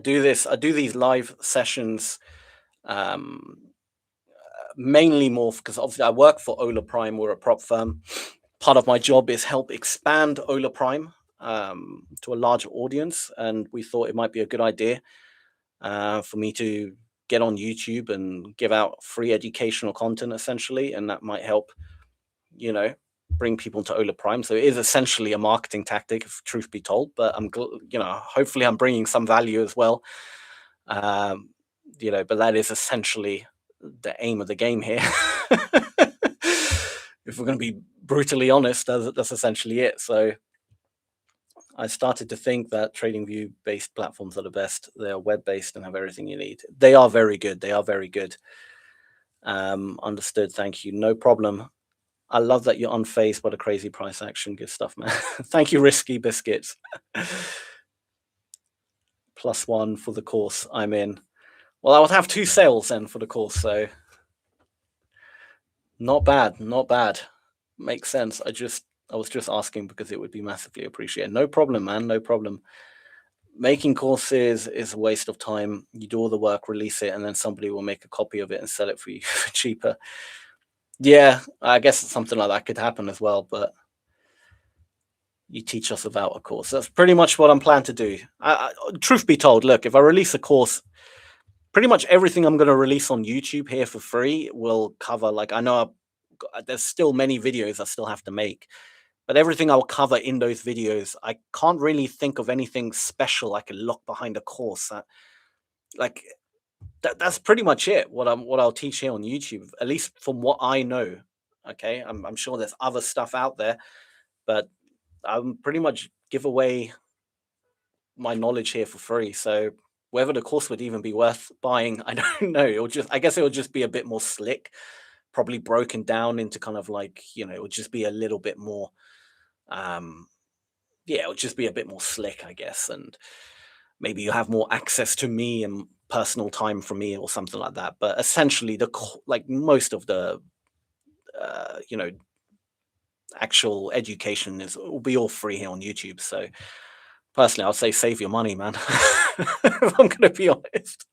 do these live sessions mainly more because obviously I work for Ola Prime. We're a prop firm. Part of my job is help expand Ola Prime to a larger audience, and we thought it might be a good idea for me to get on YouTube and give out free educational content essentially, and that might help, you know, bring people into Ola Prime. So it is essentially a marketing tactic, if truth be told. But hopefully I'm bringing some value as well. But that is essentially the aim of the game here. If we're going to be brutally honest, that's essentially it. So I started to think that TradingView based platforms are the best. They are web based and have everything you need. They are very good. They are very good. Understood. Thank you. No problem. I love that you're unfazed by the crazy price action. Good stuff, man. Thank you, Risky Biscuits. +1 for the course I'm in. Well, I would have 2 sales then for the course, so not bad, not bad. Makes sense. I was just asking because it would be massively appreciated. No problem, man. No problem. Making courses is a waste of time. You do all the work, release it, and then somebody will make a copy of it and sell it for you for cheaper. Yeah, I guess something like that could happen as well, but you teach us about a course. That's pretty much what I'm planning to do. Truth be told, look, if I release a course, pretty much everything I'm going to release on YouTube here for free will cover, like, I know there's still many videos I still have to make, but everything I'll cover in those videos, I can't really think of anything special I can lock behind a course. That's pretty much it. What I'll teach here on YouTube, at least from what I know. Okay, I'm sure there's other stuff out there, but I'm pretty much give away my knowledge here for free. So whether the course would even be worth buying, I don't know. I guess it will just be a bit more slick, probably broken down into kind of like, it would just be a little bit more, it would just be a bit more slick, I guess. And maybe you have more access to me and personal time from me or something like that. But essentially most of the, actual education will be all free here on YouTube. So personally, I'll say save your money, man. If I'm going to be honest.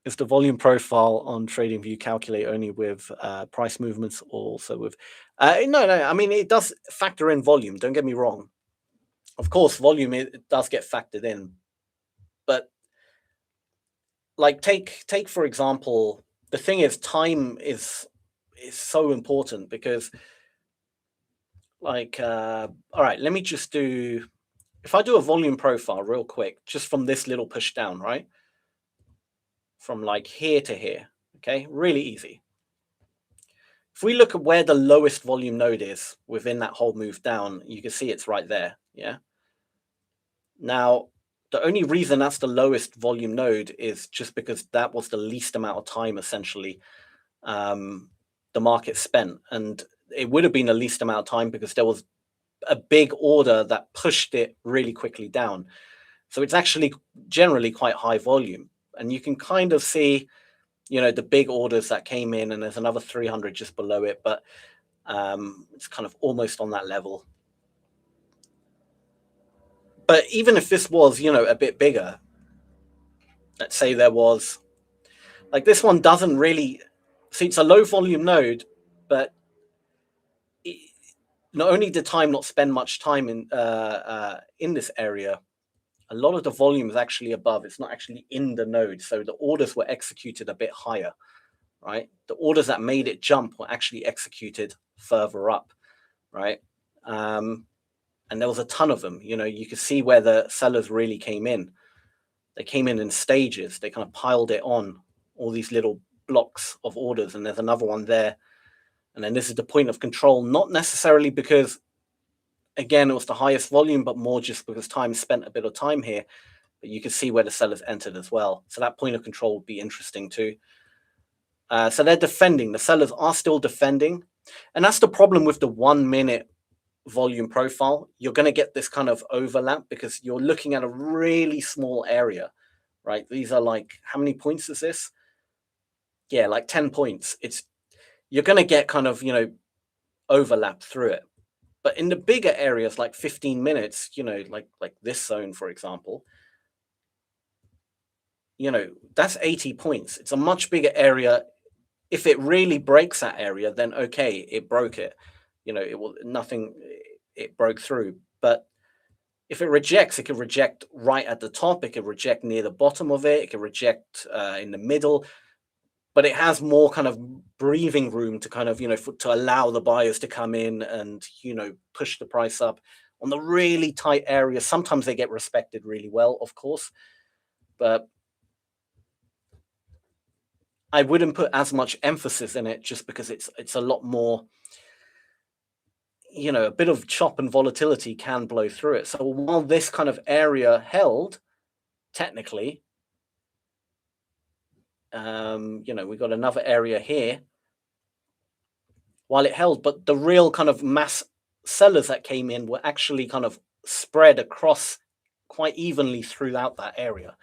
Is the volume profile on TradingView calculate only with price movements or also with... No. I mean, it does factor in volume. Don't get me wrong. Of course, volume, it does get factored in. But like take for example, the thing is, time is so important because all right, let me just do... If I do a volume profile real quick, just from this little push down, right? From like here to here, okay? Really easy. If we look at where the lowest volume node is within that whole move down, you can see it's right there, yeah? Now, the only reason that's the lowest volume node is just because that was the least amount of time, essentially, the market spent. And it would have been the least amount of time because there was a big order that pushed it really quickly down. So it's actually generally quite high volume. And you can kind of see, the big orders that came in, and there's another 300 just below it, but it's kind of almost on that level. But even if this was, a bit bigger, let's say there was, like this one doesn't really, see, it's a low volume node, but not only did time not spend much time in this area, a lot of the volume is actually above. It's not actually in the node. So the orders were executed a bit higher, right? The orders that made it jump were actually executed further up, right? And there was a ton of them. You could see where the sellers really came in. They came in stages. They kind of piled it on, all these little blocks of orders. And there's another one there. And then this is the point of control, not necessarily because, again, it was the highest volume, but more just because time spent a bit of time here. But you can see where the sellers entered as well. So that point of control would be interesting too. So they're defending. The sellers are still defending. And that's the problem with the 1 minute volume profile. You're going to get this kind of overlap because you're looking at a really small area, right? These are like, how many points is this? Yeah, like 10 points. You're going to get kind of, overlap through it. But in the bigger areas, like 15 minutes, like this zone, for example, that's 80 points. It's a much bigger area. If it really breaks that area, then okay, it broke it. It broke through. But if it rejects, it can reject right at the top. It can reject near the bottom of it. It can reject in the middle. but it has more kind of breathing room to kind of, to allow the buyers to come in and, push the price up. On the really tight areas, sometimes they get respected really well, of course, but I wouldn't put as much emphasis in it just because it's a lot more, a bit of chop and volatility can blow through it. So while this kind of area held, technically, we got another area here while it held, but the real kind of mass sellers that came in were actually kind of spread across quite evenly throughout that area.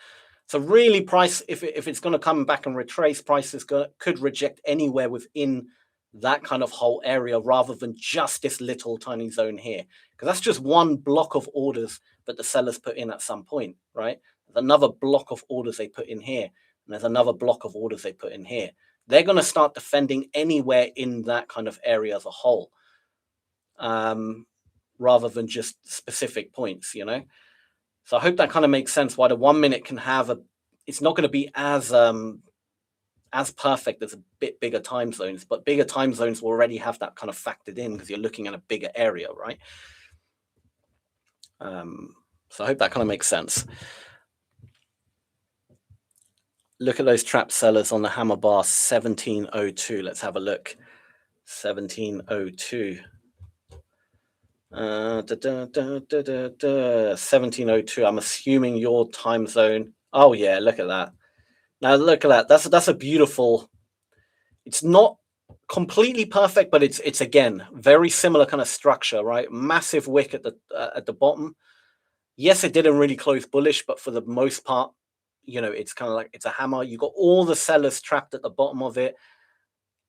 So really, price, if it's going to come back and retrace, prices could reject anywhere within that kind of whole area rather than just this little tiny zone here, because that's just one block of orders that the sellers put in at some point, right? There's another block of orders they put in here, and there's another block of orders they put in here. They're going to start defending anywhere in that kind of area as a whole, rather than just specific points, So I hope that kind of makes sense why the 1 minute can have it's not going to be as perfect as a bit bigger time zones, but bigger time zones will already have that kind of factored in because you're looking at a bigger area, right? So I hope that kind of makes sense. Look at those trap sellers on the hammer bar 1702. Let's have a look. 1702. 1702. I'm assuming your time zone. Oh yeah, look at that. Now look at that. That's a beautiful. It's not completely perfect, but it's again very similar kind of structure, right? Massive wick at the bottom. Yes, it didn't really close bullish, but for the most part, it's kind of like it's a hammer. You got all the sellers trapped at the bottom of it.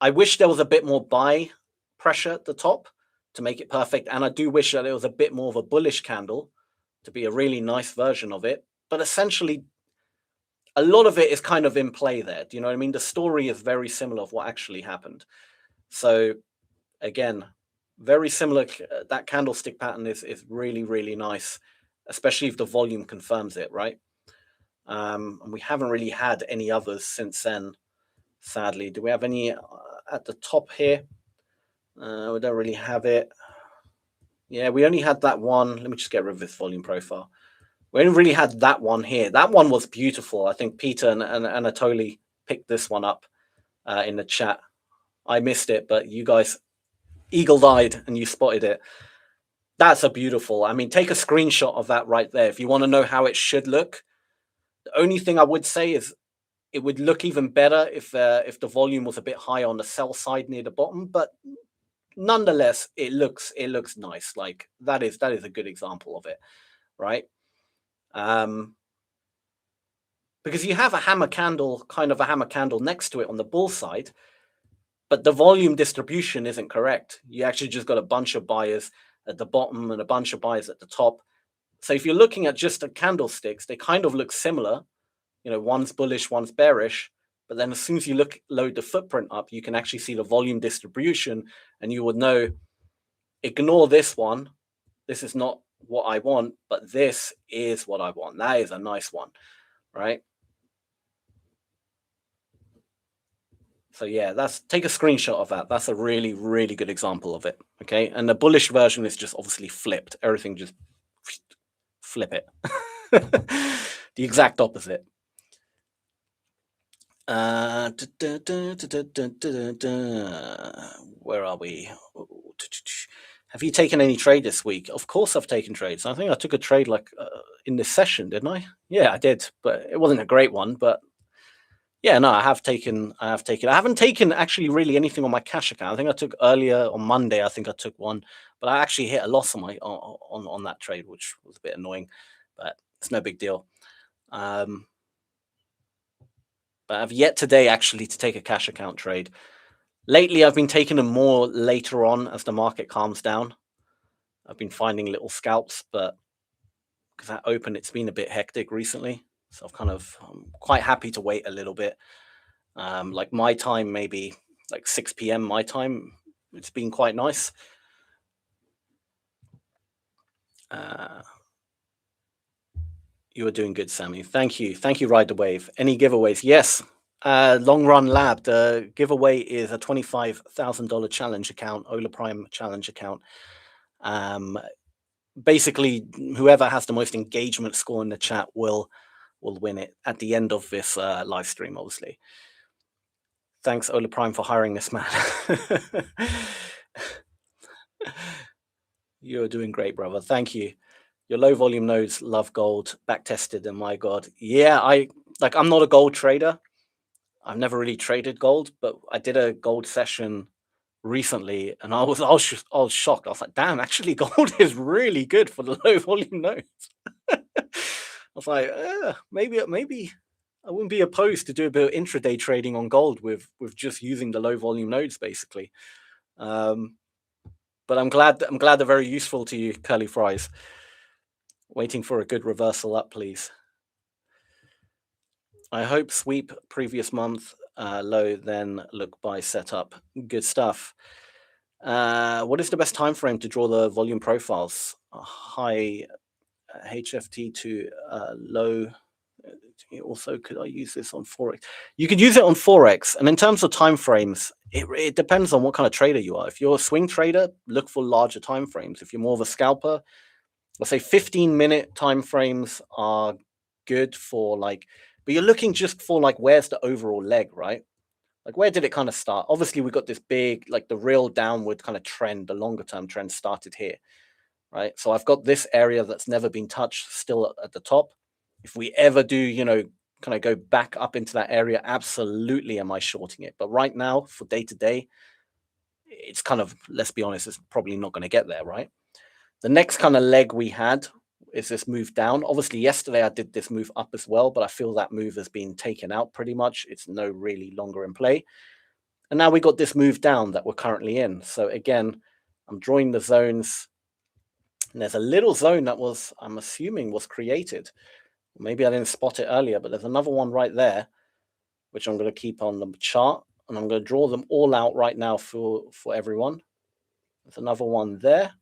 I wish there was a bit more buy pressure at the top to make it perfect, and I do wish that there was a bit more of a bullish candle to be a really nice version of it. But essentially, a lot of it is kind of in play there. Do you know what I mean? The story is very similar of what actually happened. So again, very similar. That candlestick pattern is really, really nice, especially if the volume confirms it, right? And we haven't really had any others since then, sadly. Do we have any at the top here? We don't really have it. Yeah, we only had that one. Let me just get rid of this volume profile. We only really had that one here. That one was beautiful. I think Peter and Anatoly picked this one up in the chat. I missed it, but you guys eagle-eyed and you spotted it. That's a beautiful. I mean, take a screenshot of that right there if you want to know how it should look. The only thing I would say is it would look even better if the volume was a bit higher on the sell side near the bottom, but nonetheless, it looks nice. Like that is a good example of it, right? Because you have a hammer candle, kind of a hammer candle next to it on the bull side, but the volume distribution isn't correct. You actually just got a bunch of buyers at the bottom and a bunch of buyers at the top. So if you're looking at just the candlesticks, they kind of look similar. One's bullish, one's bearish. But then as soon as you load the footprint up, you can actually see the volume distribution, and you would know, ignore this one. This is not what I want, but this is what I want. That is a nice one, right? So yeah, take a screenshot of that. That's a really, really good example of it. Okay. And the bullish version is just obviously flipped. Everything just flip it. The exact opposite. Where are we? Have you taken any trade this week? Of course I've taken trades. I think I took a trade in this session, didn't I? Yeah, I did, but it wasn't a great one. But yeah, no, I have taken. I haven't taken actually really anything on my cash account. I think I took earlier on Monday. I think I took one, but I actually hit a loss on that trade, which was a bit annoying. But it's no big deal. But I've yet today actually to take a cash account trade. Lately, I've been taking them more later on as the market calms down. I've been finding little scalps, but because that open, it's been a bit hectic recently. So I'm quite happy to wait a little bit. Like my time, maybe like 6 p.m. my time, it's been quite nice. You are doing good, Sammy. Thank you. Thank you, Ride the Wave. Any giveaways? Yes, Long Run Lab, the giveaway is a $25,000 challenge account, Ola Prime challenge account. Basically, whoever has the most engagement score in the chat will win it at the end of this live stream, obviously. Thanks, Ola Prime, for hiring this man. You're doing great, brother. Thank you. Your low volume nodes love gold, back tested, and my God. Yeah, I'm not a gold trader. I've never really traded gold, but I did a gold session recently, and I was shocked. I was like, damn, actually, gold is really good for the low volume nodes. I was like, maybe I wouldn't be opposed to do a bit of intraday trading on gold with just using the low volume nodes, basically. But I'm glad they're very useful to you, curly fries. Waiting for a good reversal up, please. I hope sweep previous month low, then look buy setup. Good stuff. What is the best time frame to draw the volume profiles? High HFT to low. Also, could I use this on Forex? You could use it on Forex. And in terms of time frames, it depends on what kind of trader you are. If you're a swing trader, look for larger time frames. If you're more of a scalper, let's say 15-minute time frames are good for like, but you're looking just for like, where's the overall leg, right? Like, where did it kind of start? Obviously, we got this big, like the real downward kind of trend, the longer term trend started here, right? So I've got this area that's never been touched still at the top. If we ever do, kind of go back up into that area, absolutely am I shorting it. But right now, for day to day, it's kind of, let's be honest, it's probably not going to get there, right? The next kind of leg we had is this move down. Obviously, yesterday I did this move up as well, but I feel that move has been taken out pretty much. It's no really longer in play. And now we got this move down that we're currently in. So again, I'm drawing the zones. And there's a little zone that I'm assuming was created. Maybe I didn't spot it earlier, but there's another one right there, which I'm going to keep on the chart. And I'm going to draw them all out right now for everyone. There's another one there.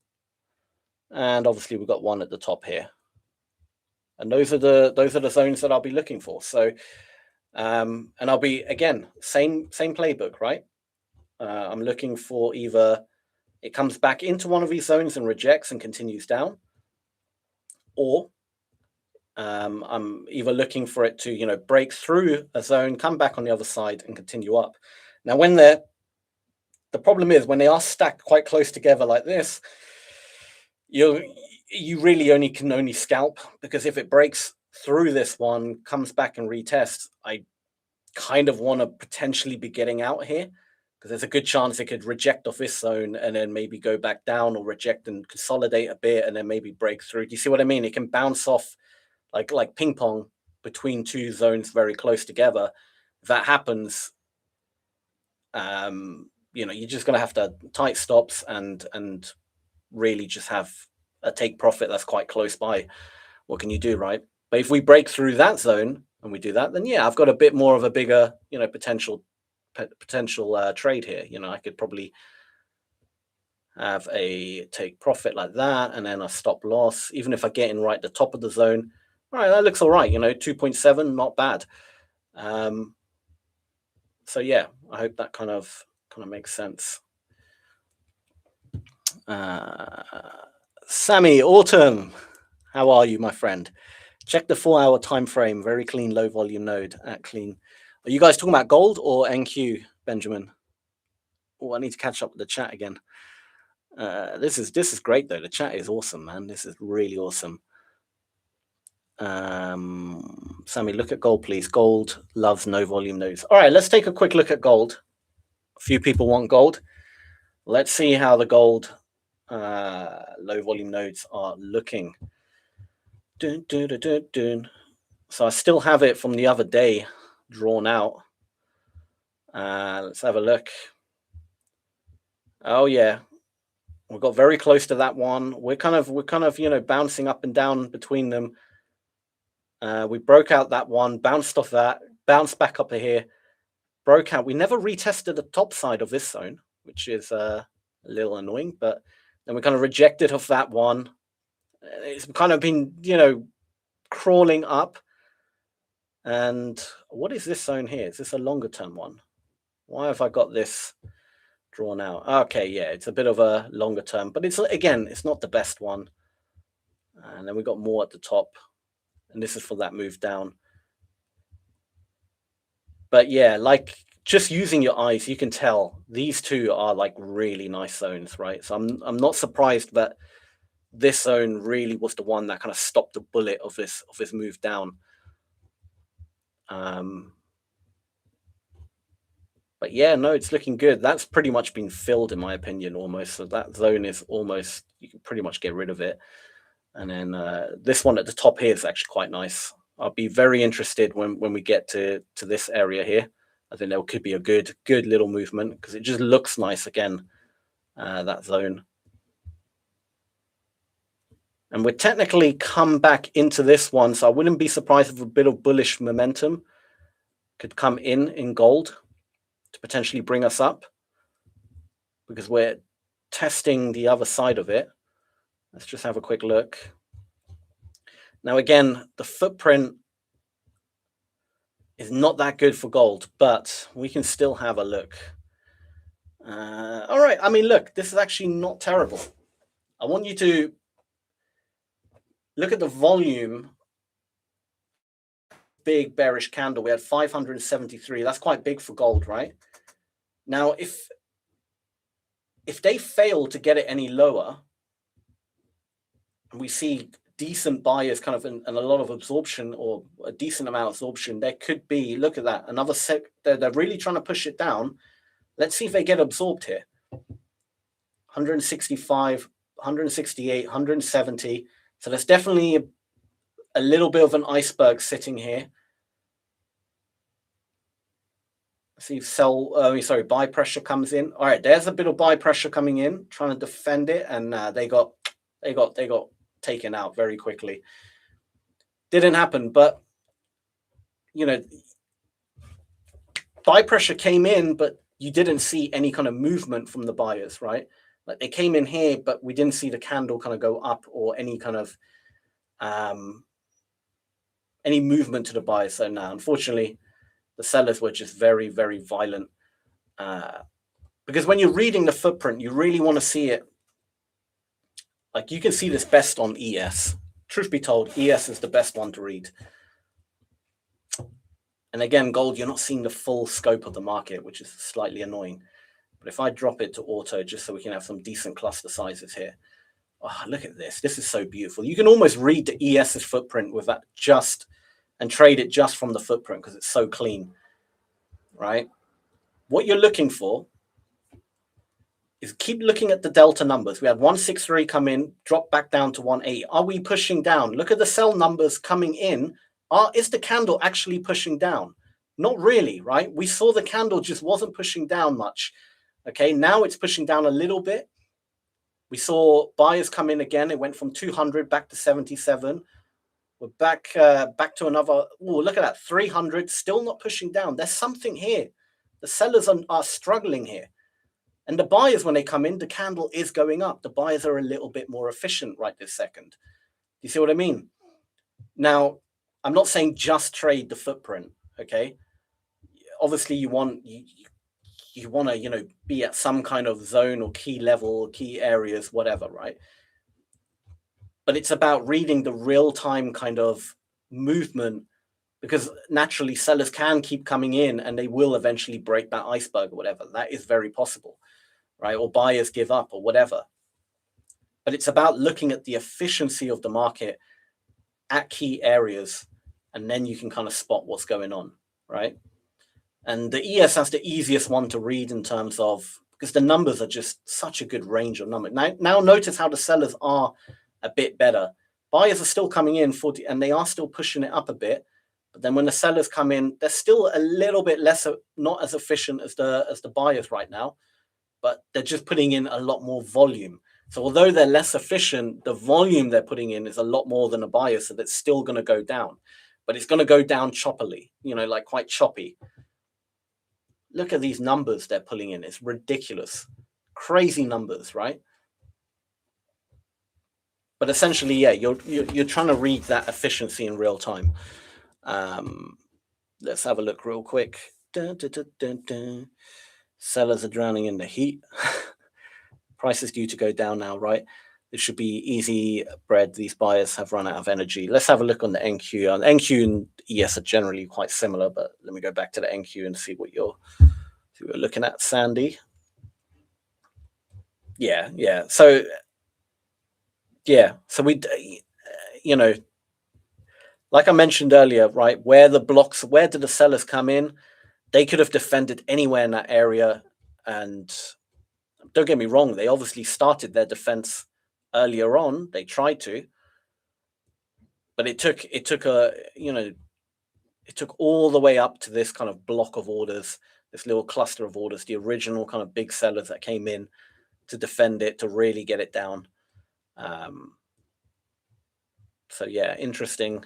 And obviously we've got one at the top here. And those are the zones that I'll be looking for. So, and I'll be, again, same playbook, right? I'm looking for either it comes back into one of these zones and rejects and continues down, or I'm either looking for it to, break through a zone, come back on the other side and continue up. Now, the problem is when they are stacked quite close together like this, you really can only scalp, because if it breaks through this one, comes back and retests, I kind of want to potentially be getting out here, because there's a good chance it could reject off this zone and then maybe go back down, or reject and consolidate a bit and then maybe break through. Do you see what I mean? It can bounce off like ping pong between two zones very close together. If that happens, you're just going to have to tight stops and really just have a take profit that's quite close by. What can you do, right? But if we break through that zone and we do that, then yeah, I've got a bit more of a bigger, potential trade here. I could probably have a take profit like that, and then a stop loss, even if I get in right at the top of the zone. All right, that looks all right. 2.7, not bad. So yeah, I hope that kind of makes sense. Sammy Autumn, how are you, my friend? Check the 4-hour time frame. Very clean, low volume node at clean. Are you guys talking about gold or NQ, Benjamin? Oh, I need to catch up with the chat again. This is great though. The chat is awesome, man. This is really awesome. Sammy, look at gold, please. Gold loves no volume nodes. All right, let's take a quick look at gold. A few people want gold. Let's see how the gold low volume nodes are looking. Dun, dun, dun, dun, dun. So I still have it from the other day drawn out. Let's have a look. Oh yeah, we got very close to that one. We're kind of bouncing up and down between them. We broke out that one, bounced off that, bounced back up to here, broke out. We never retested the top side of this zone, which is a little annoying, but then we kind of rejected off that one. It's kind of been, crawling up. And what is this zone here? Is this a longer term one? Why have I got this drawn out? Okay, yeah, it's a bit of a longer term, but it's, again, it's not the best one. And then we got more at the top, and this is for that move down. But yeah, like just using your eyes, you can tell these two are like really nice zones, right? So I'm not surprised that this zone really was the one that kind of stopped the bullet of this move down. But yeah, no, it's looking good. That's pretty much been filled, in my opinion, almost. So that zone is almost, you can pretty much get rid of it. And then this one at the top here is actually quite nice. I'll be very interested when we get to this area here. I think there could be a good little movement because it just looks nice again, that zone. And we're technically come back into this one, so I wouldn't be surprised if a bit of bullish momentum could come in gold to potentially bring us up, because we're testing the other side of it. Let's just have a quick look. Now, again, the footprint is not that good for gold, but we can still have a look. All right, I mean, look, this is actually not terrible. I want you to look at the volume. Big bearish candle. We had 573. That's quite big for gold, right? Now, if they fail to get it any lower, and we see decent buyers kind of and a lot of absorption, or a decent amount of absorption, there could be, look at that, another sec. They're really trying to push it down. Let's see if they get absorbed here. 165, 168, 170. So there's definitely a little bit of an iceberg sitting here. See if buy pressure comes in. All right, there's a bit of buy pressure coming in, trying to defend it, and they got taken out very quickly. Didn't happen, but you know, buy pressure came in, but you didn't see any kind of movement from the buyers, right? Like they came in here, but we didn't see the candle kind of go up or any kind of any movement to the buyers. So now, unfortunately, the sellers were just very, very violent. Because when you're reading the footprint, you really want to see it. Like you can see this best on ES. Truth be told, ES is the best one to read. And again, gold, you're not seeing the full scope of the market, which is slightly annoying. But if I drop it to auto, just so we can have some decent cluster sizes here. Oh, look at this. This is so beautiful. You can almost read the ES's footprint with that just, and trade it just from the footprint because it's so clean, right? What you're looking for is keep looking at the delta numbers. We had 163 come in, drop back down to 180. Are we pushing down? Look at the sell numbers coming in. Is the candle actually pushing down? Not really, right? We saw the candle just wasn't pushing down much. Okay, now it's pushing down a little bit. We saw buyers come in again. It went from 200 back to 77. We're back to another. Oh, look at that, 300. Still not pushing down. There's something here. The sellers are struggling here. And the buyers, when they come in, the candle is going up. The buyers are a little bit more efficient right this second. You see what I mean? Now, I'm not saying just trade the footprint, okay? Obviously, you want to, be at some kind of zone or key level, key areas, whatever, right? But it's about reading the real-time kind of movement, because naturally sellers can keep coming in and they will eventually break that iceberg or whatever. That is very possible, right? Or buyers give up or whatever. But it's about looking at the efficiency of the market at key areas, and then you can kind of spot what's going on, right? And the ES has the easiest one to read in terms of, because the numbers are just such a good range of numbers. Now notice how the sellers are a bit better. Buyers are still coming in 40, and they are still pushing it up a bit. But then when the sellers come in, they're still a little bit less, not as efficient as the buyers right now, but they're just putting in a lot more volume. So although they're less efficient, the volume they're putting in is a lot more than a buyer, so that's still going to go down. But it's going to go down choppily, like quite choppy. Look at these numbers they're pulling in. It's ridiculous. Crazy numbers, right? But essentially, yeah, you're trying to read that efficiency in real time. Let's have a look real quick. Dun, dun, dun, dun, dun. Sellers are drowning in the heat. Price is due to go down now, right? This should be easy bread. These buyers have run out of energy. Let's have a look on the NQ. NQ and ES are generally quite similar, but let me go back to the NQ and see what you're looking at, Sandy. Yeah. So we, like I mentioned earlier, right, where do the sellers come in? They could have defended anywhere in that area, and don't get me wrong, they obviously started their defense earlier on. They tried to, but it took all the way up to this kind of block of orders, this little cluster of orders, the original kind of big sellers that came in to defend it, to really get it down. So yeah, interesting.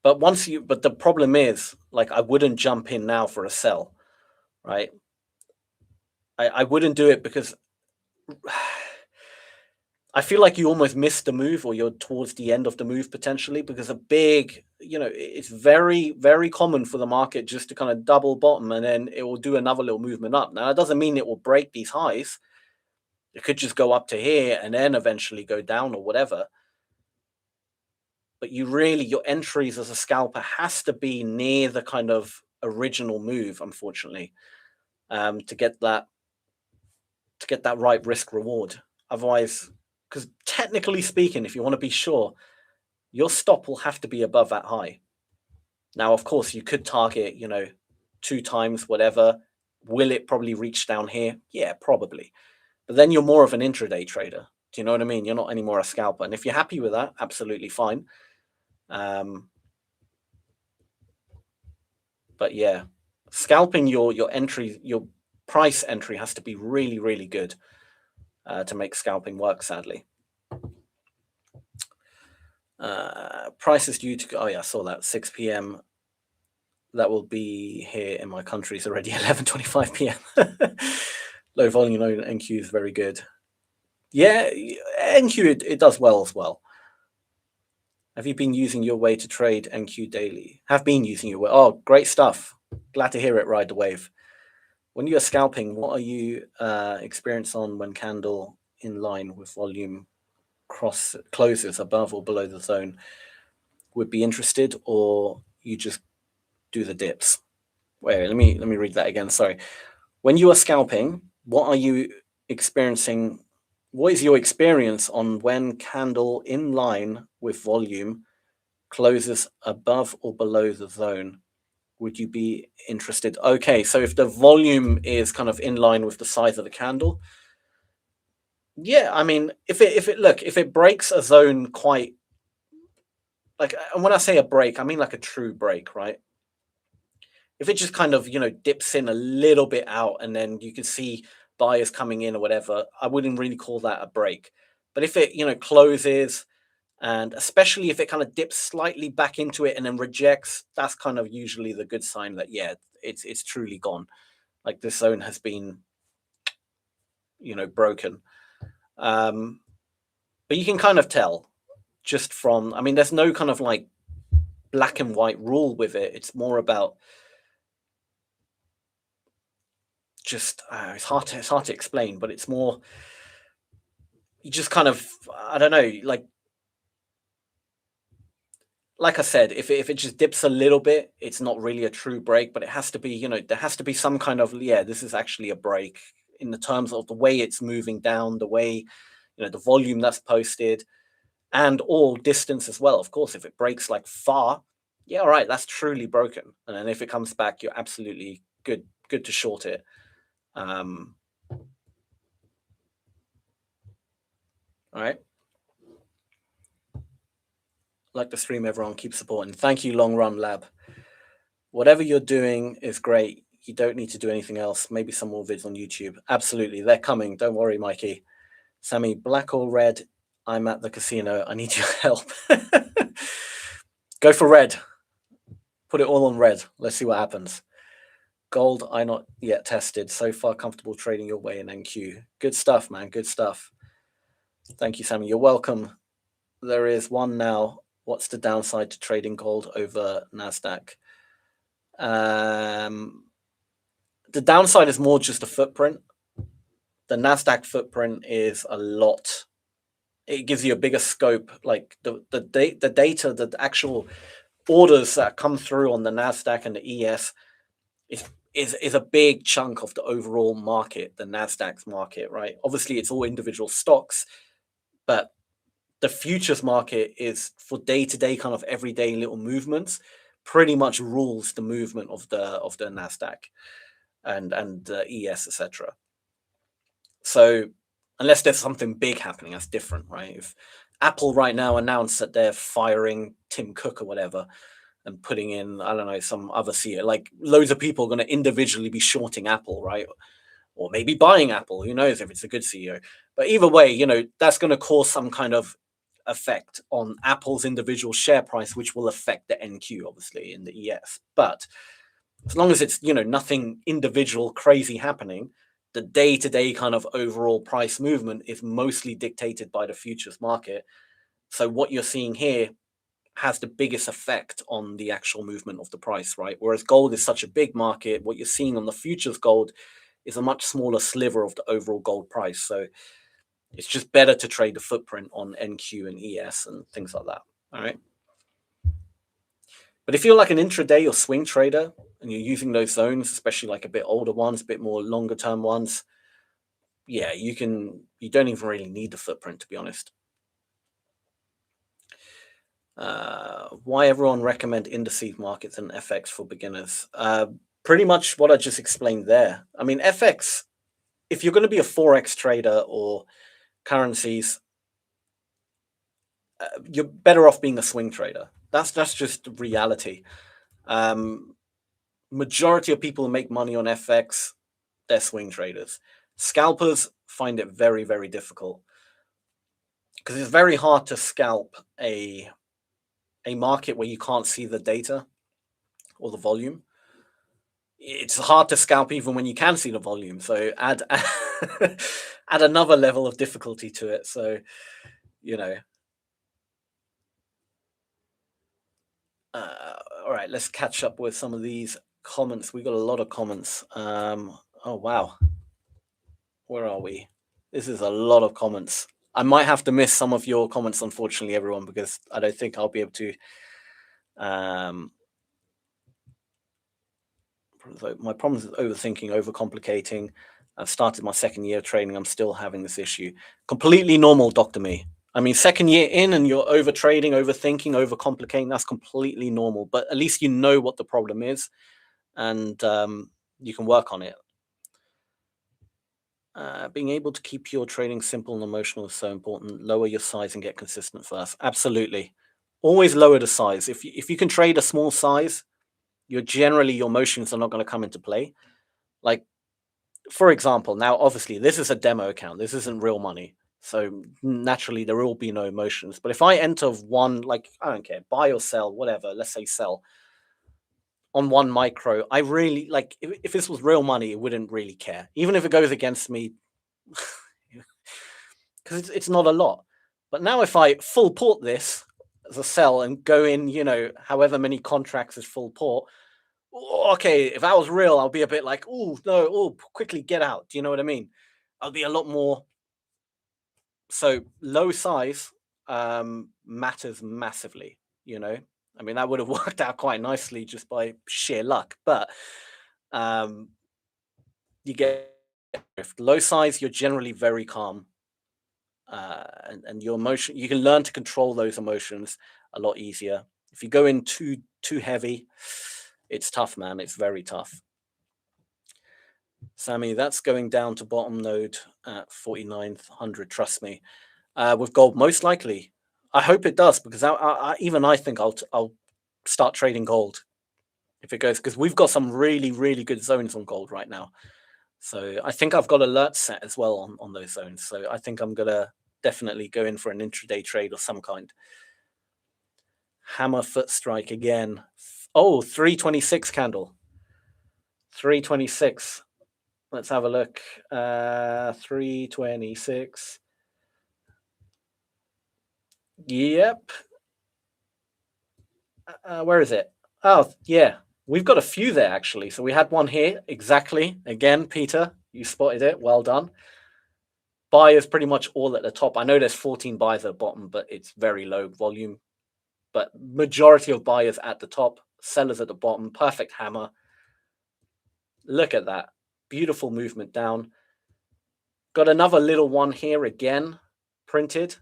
But the problem is, like, I wouldn't jump in now for a sell, right? I wouldn't do it because I feel like you almost missed the move, or you're towards the end of the move potentially, because it's very, very common for the market just to kind of double bottom and then it will do another little movement up. Now, that doesn't mean it will break these highs. It could just go up to here and then eventually go down or whatever. But your entries as a scalper has to be near the kind of original move, unfortunately, to get that right risk reward. Otherwise, because technically speaking, if you want to be sure, your stop will have to be above that high. Now, of course, you could target, 2 times, whatever. Will it probably reach down here? Yeah, probably. But then you're more of an intraday trader. Do you know what I mean? You're not anymore a scalper. And if you're happy with that, absolutely fine. But yeah, scalping your entry, your price entry has to be really, really good to make scalping work, sadly. Price is due to go. Oh yeah, I saw that 6 p.m. That will be here in my country. It's already 11:25 p.m. Low volume, low NQ is very good. Yeah, NQ it does well as well. Have you been using your way to trade NQ daily? Have been using your way. Oh, great stuff. Glad to hear it. Ride the wave. When you're scalping, what are you experienced on when candle in line with volume closes above or below the zone? Would be interested, or you just do the dips? Wait, let me read that again. Sorry. When you are scalping, what are you experiencing? What is your experience on when candle in line with volume closes above or below the zone? Would you be interested? Okay, so if the volume is kind of in line with the size of the candle, yeah, I mean, if it breaks a zone quite, like, and when I say a break, I mean like a true break, right? If it just kind of, dips in a little bit out and then you can see buyers coming in or whatever, I wouldn't really call that a break. But if it, closes, and especially if it kind of dips slightly back into it and then rejects, that's kind of usually the good sign that, yeah, it's truly gone. Like, this zone has been, broken. But you can kind of tell just from, I mean, there's no kind of like black and white rule with it. It's more about just, it's hard to explain, but it's more, you just kind of, I don't know, like I said, if it just dips a little bit, it's not really a true break, but it has to be, there has to be some kind of, yeah, this is actually a break in the terms of the way it's moving down, the way, the volume that's posted, and all distance as well. Of course, if it breaks like far, yeah, all right, that's truly broken. And then if it comes back, you're absolutely good to short it. All right. Like the stream, everyone, keep supporting. Thank you, Long Run Lab. Whatever you're doing is great. You don't need to do anything else. Maybe some more vids on YouTube. Absolutely, they're coming. Don't worry, Mikey. Sammy, black or red? I'm at the casino. I need your help. Go for red. Put it all on red. Let's see what happens. Gold, I not yet tested. So far, comfortable trading your way in NQ. Good stuff, man. Good stuff. Thank you, Sammy. You're welcome. There is one now What's the downside to trading gold over Nasdaq? The downside is more just the footprint. The Nasdaq footprint is a lot. It gives you a bigger scope. Like the data, the actual orders that come through on the Nasdaq and the ES is a big chunk of the overall market, the Nasdaq's market, right? Obviously, it's all individual stocks, but the futures market is for day-to-day kind of everyday little movements, pretty much rules the movement of the Nasdaq and ES, etc. So unless there's something big happening, that's different, right? If Apple right now announced that they're firing Tim Cook or whatever and putting in, I don't know, some other CEO, like loads of people are going to individually be shorting Apple, right? Or maybe buying Apple. Who knows if it's a good CEO? But either way, that's going to cause some kind of effect on Apple's individual share price, which will affect the NQ, obviously, in the ES. But as long as it's, nothing individual crazy happening, the day-to-day kind of overall price movement is mostly dictated by the futures market. So what you're seeing here has the biggest effect on the actual movement of the price, right? Whereas gold is such a big market, what you're seeing on the futures gold is a much smaller sliver of the overall gold price. So it's just better to trade the footprint on NQ and ES and things like that. All right. But if you're like an intraday or swing trader and you're using those zones, especially like a bit older ones, a bit more longer term ones, yeah, you don't even really need the footprint, to be honest. Why everyone recommend indices markets and FX for beginners? Pretty much what I just explained there. I mean, FX, if you're going to be a Forex trader or currencies, you're better off being a swing trader. That's just reality. Majority of people who make money on FX, they're swing traders. Scalpers find it very, very difficult because it's very hard to scalp a market where you can't see the data or the volume. It's hard to scalp even when you can see the volume. So add add another level of difficulty to it. So, all right, let's catch up with some of these comments. We got a lot of comments. Oh wow, where are we? This is a lot of comments. I might have to miss some of your comments, unfortunately, everyone, because I don't think I'll be able to. My problem is overthinking, overcomplicating. I've started my second year of training. I'm still having this issue. Completely normal, Dr. Me. I mean, second year in and you're over trading, overthinking, overcomplicating, that's completely normal. But at least you know what the problem is and you can work on it. Being able to keep your trading simple and emotional is so important. Lower your size and get consistent first. Absolutely. Always lower the size. If you can trade a small size, your motions are not going to come into play. Like, for example, now obviously this is a demo account. This isn't real money. So naturally there will be no emotions. But if I enter one, like, I don't care, buy or sell, whatever, let's say sell on one micro, I really like if this was real money, it wouldn't really care. Even if it goes against me, because it's not a lot. But now if I full port this as a sell and go in, however many contracts as full port, okay, if that was real, I'll be a bit like, oh no, quickly get out. Do you know what I mean? I'll be a lot more. So low size matters massively. I mean, that would have worked out quite nicely just by sheer luck. But you get low size, you're generally very calm. And your emotion, you can learn to control those emotions a lot easier. If you go in too heavy, it's tough, man. It's very tough. Sammy, that's going down to bottom node at 4,900. Trust me. With gold, most likely. I hope it does because I think I'll start trading gold if it goes, because we've got some really, really good zones on gold right now. So I think I've got alerts set as well on those zones. So I think I'm gonna definitely go in for an intraday trade of some kind. Hammer foot strike again. Oh, 326 candle. 326. Let's have a look. 326. Yep. Where is it? Oh, yeah. We've got a few there, actually. So we had one here. Exactly. Again, Peter, you spotted it. Well done. Buyers pretty much all at the top. I know there's 14 buyers at the bottom, but it's very low volume. But majority of buyers at the top, sellers at the bottom. Perfect hammer. Look at that. Beautiful movement down. Got another little one here again, printed.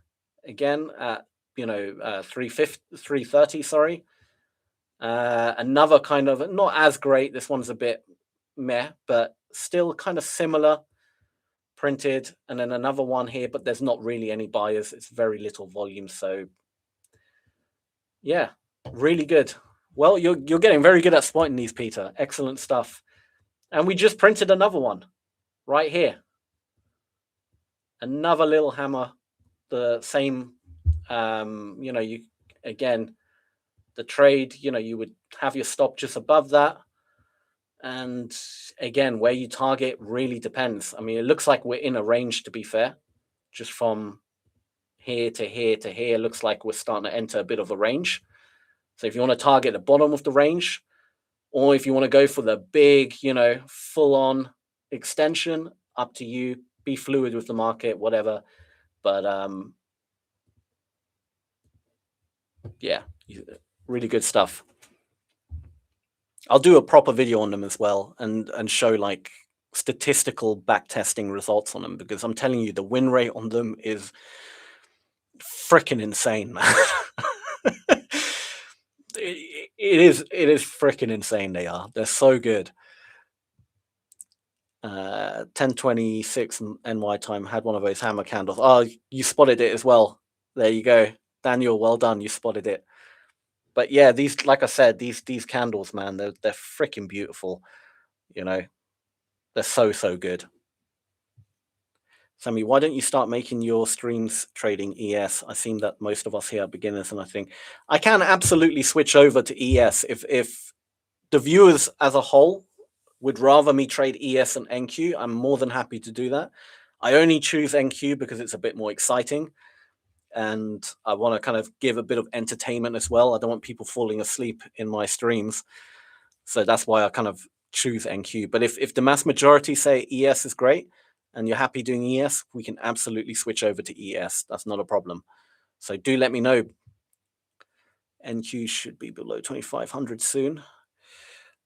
Again at, 330, sorry. Another kind of, not as great. This one's a bit meh, but still kind of similar, printed. And then another one here, but there's not really any buyers. It's very little volume. So yeah, really good. Well, you're getting very good at spotting these, Peter. Excellent stuff. And we just printed another one right here. Another little hammer, the same, you again, the trade, you would have your stop just above that. And again, where you target really depends. I mean, it looks like we're in a range, to be fair, just from here to here to here. Looks like we're starting to enter a bit of a range. So if you want to target the bottom of the range, or if you want to go for the big, full on extension, up to you. Be fluid with the market, whatever. But yeah, really good stuff. I'll do a proper video on them as well and show like statistical backtesting results on them, because I'm telling you, the win rate on them is freaking insane, man. it is freaking insane. They're so good. 10:26 NY time had one of those hammer candles. Oh, you spotted it as well. There you go, Daniel. Well done, you spotted it. But yeah, these, like I said, these candles, man, they're freaking beautiful. They're so good. Sammy, why don't you start making your streams trading ES? I seem that most of us here are beginners, and I think I can absolutely switch over to ES if the viewers as a whole would rather me trade ES and NQ. I'm more than happy to do that. I only choose NQ because it's a bit more exciting, and I want to kind of give a bit of entertainment as well. I don't want people falling asleep in my streams, so that's why I kind of choose NQ. But if the mass majority say ES is great and you're happy doing ES, we can absolutely switch over to ES. That's not a problem. So do let me know. NQ should be below 2,500 soon.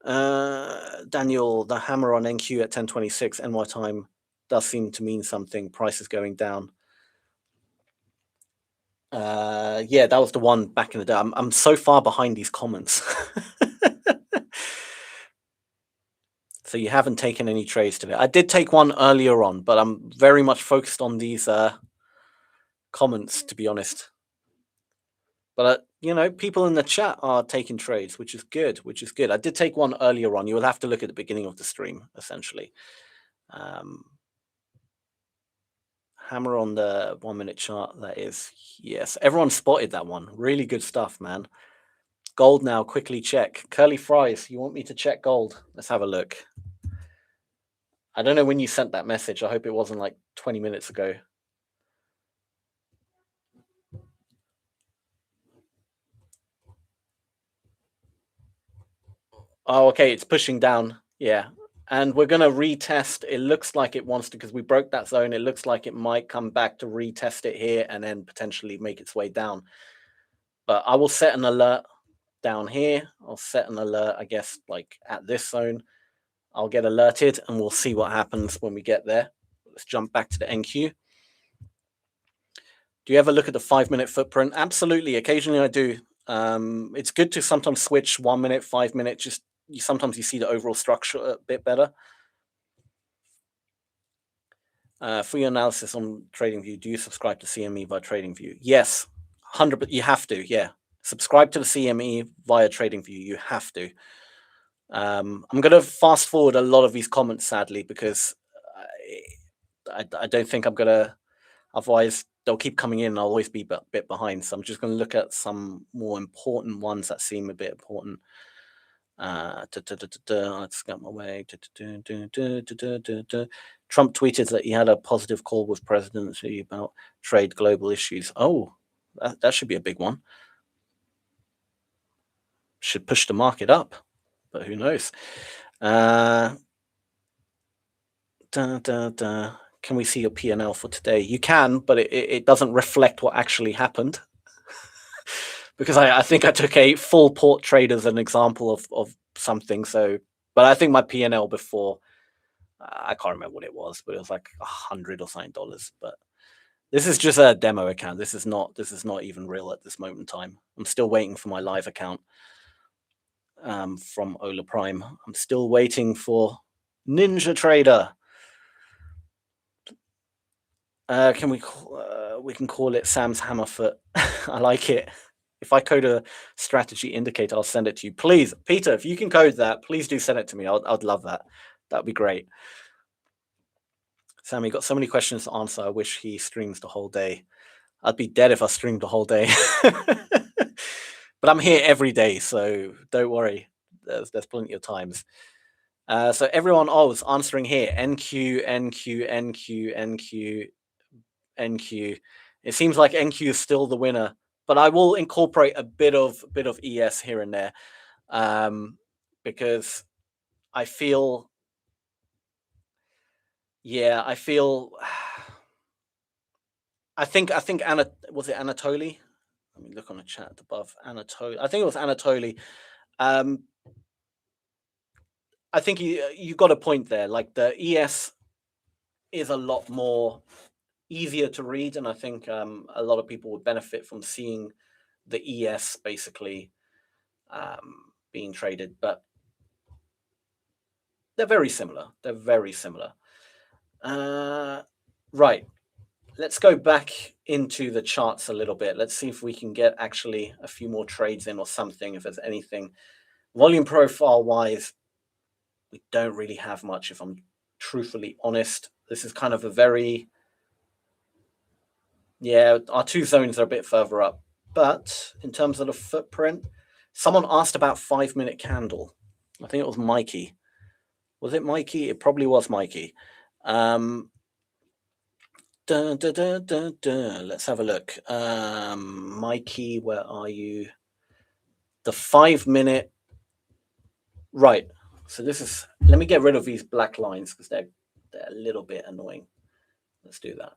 Daniel, the hammer on NQ at 10:26 NY time does seem to mean something. Price is going down. Yeah, that was the one back in the day. I'm so far behind these comments. So you haven't taken any trades today. I did take one earlier on, but I'm very much focused on these comments, to be honest. But people in the chat are taking trades, which is good. I did take one earlier on. You will have to look at the beginning of the stream, essentially. Hammer on the 1 minute chart. That is, yes. Everyone spotted that one. Really good stuff, man. Gold now, quickly check. Curly fries, you want me to check gold? Let's have a look. I don't know when you sent that message. I hope it wasn't like 20 minutes ago. Oh, okay, it's pushing down. Yeah. And we're going to retest. It looks like it wants to, because we broke that zone. It looks like it might come back to retest it here and then potentially make its way down. But I will set an alert down here. I'll set an alert, I guess, like at this zone. I'll get alerted and we'll see what happens when we get there. Let's jump back to the NQ. Do you ever look at the 5 minute footprint? Absolutely. Occasionally I do. It's good to sometimes switch 1 minute, 5 minute. Just sometimes you see the overall structure a bit better. For your analysis on TradingView, do you subscribe to CME via TradingView? Yes, 100%. You have to. Yeah, subscribe to the CME via TradingView. You have to. I'm going to fast forward a lot of these comments, sadly, because I don't think I'm going to. Otherwise, they'll keep coming in and I'll always be a bit behind. So I'm just going to look at some more important ones that seem a bit important. Let's get my way. Trump tweeted that he had a positive call with presidency about trade global issues. Oh, that should be a big one. should push the market up, but who knows? Can we see your P&L for today? You can, but it doesn't reflect what actually happened. Because I think I took a full port trade as an example of something. So, but I think my P&L before, I can't remember what it was, but it was like $100 or something dollars. But this is just a demo account. This is not even real at this moment in time. I'm still waiting for my live account from Ola Prime. I'm still waiting for Ninja Trader. Can we can call it Sam's Hammerfoot? I like it. If I code a strategy indicator, I'll send it to you. Please, Peter, if you can code that, please do send it to me. I'd love that. That'd be great. Sam, you got so many questions to answer. I wish he streams the whole day. I'd be dead if I streamed the whole day. But I'm here every day, so don't worry. There's plenty of times. So everyone was answering here. NQ, NQ, NQ, NQ, NQ. It seems like NQ is still the winner, but I will incorporate a bit of ES here and there, because I feel, I think Anna, was it Anatoly? Let me look on the chat above. Anatoly, I think it was Anatoly. I think you got a point there. Like the ES is a lot more easier to read, and I think a lot of people would benefit from seeing the ES basically being traded, but they're very similar. Right, let's go back into the charts a little bit. Let's see if we can get actually a few more trades in or something, if there's anything. Volume profile wise, we don't really have much, if I'm truthfully honest. This is kind of a very, our two zones are a bit further up. But in terms of the footprint, someone asked about 5-minute candle. I think it was Mikey. Was it Mikey? It probably was Mikey. Let's have a look. Mikey, where are you? The 5-minute. Right. So this is, let me get rid of these black lines because they're a little bit annoying. Let's do that.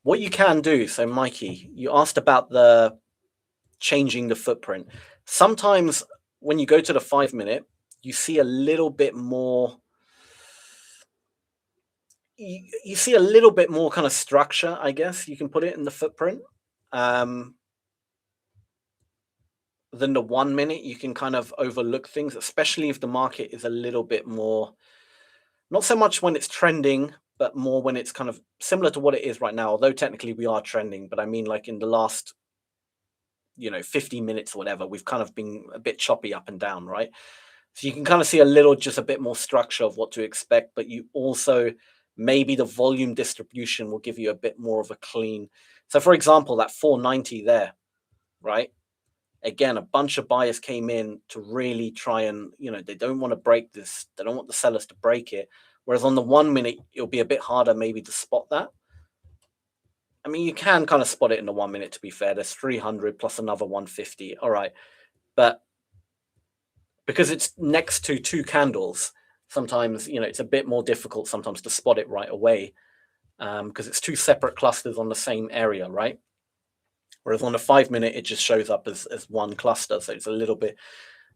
What you can do, so Mikey, you asked about the changing the footprint. Sometimes when you go to the 5-minute, you see a little bit more, you see a little bit more kind of structure, I guess you can put it in the footprint. Than the 1 minute. You can kind of overlook things, especially if the market is a little bit more, not so much when it's trending, but more when it's kind of similar to what it is right now, although technically we are trending. But I mean, like in the last 50 minutes or whatever, we've kind of been a bit choppy up and down, right? So you can kind of see just a bit more structure of what to expect, but you also, maybe the volume distribution will give you a bit more of a clean. So for example, that 490 there, right? Again, a bunch of buyers came in to really try and, they don't want to break this. They don't want the sellers to break it. Whereas on the 1 minute, it'll be a bit harder maybe to spot that. I mean, you can kind of spot it in the 1 minute, to be fair. There's 300 plus another 150. All right. But because it's next to two candles, sometimes, it's a bit more difficult sometimes to spot it right away, because it's two separate clusters on the same area, right? Whereas on the 5-minute, it just shows up as one cluster. So it's a little bit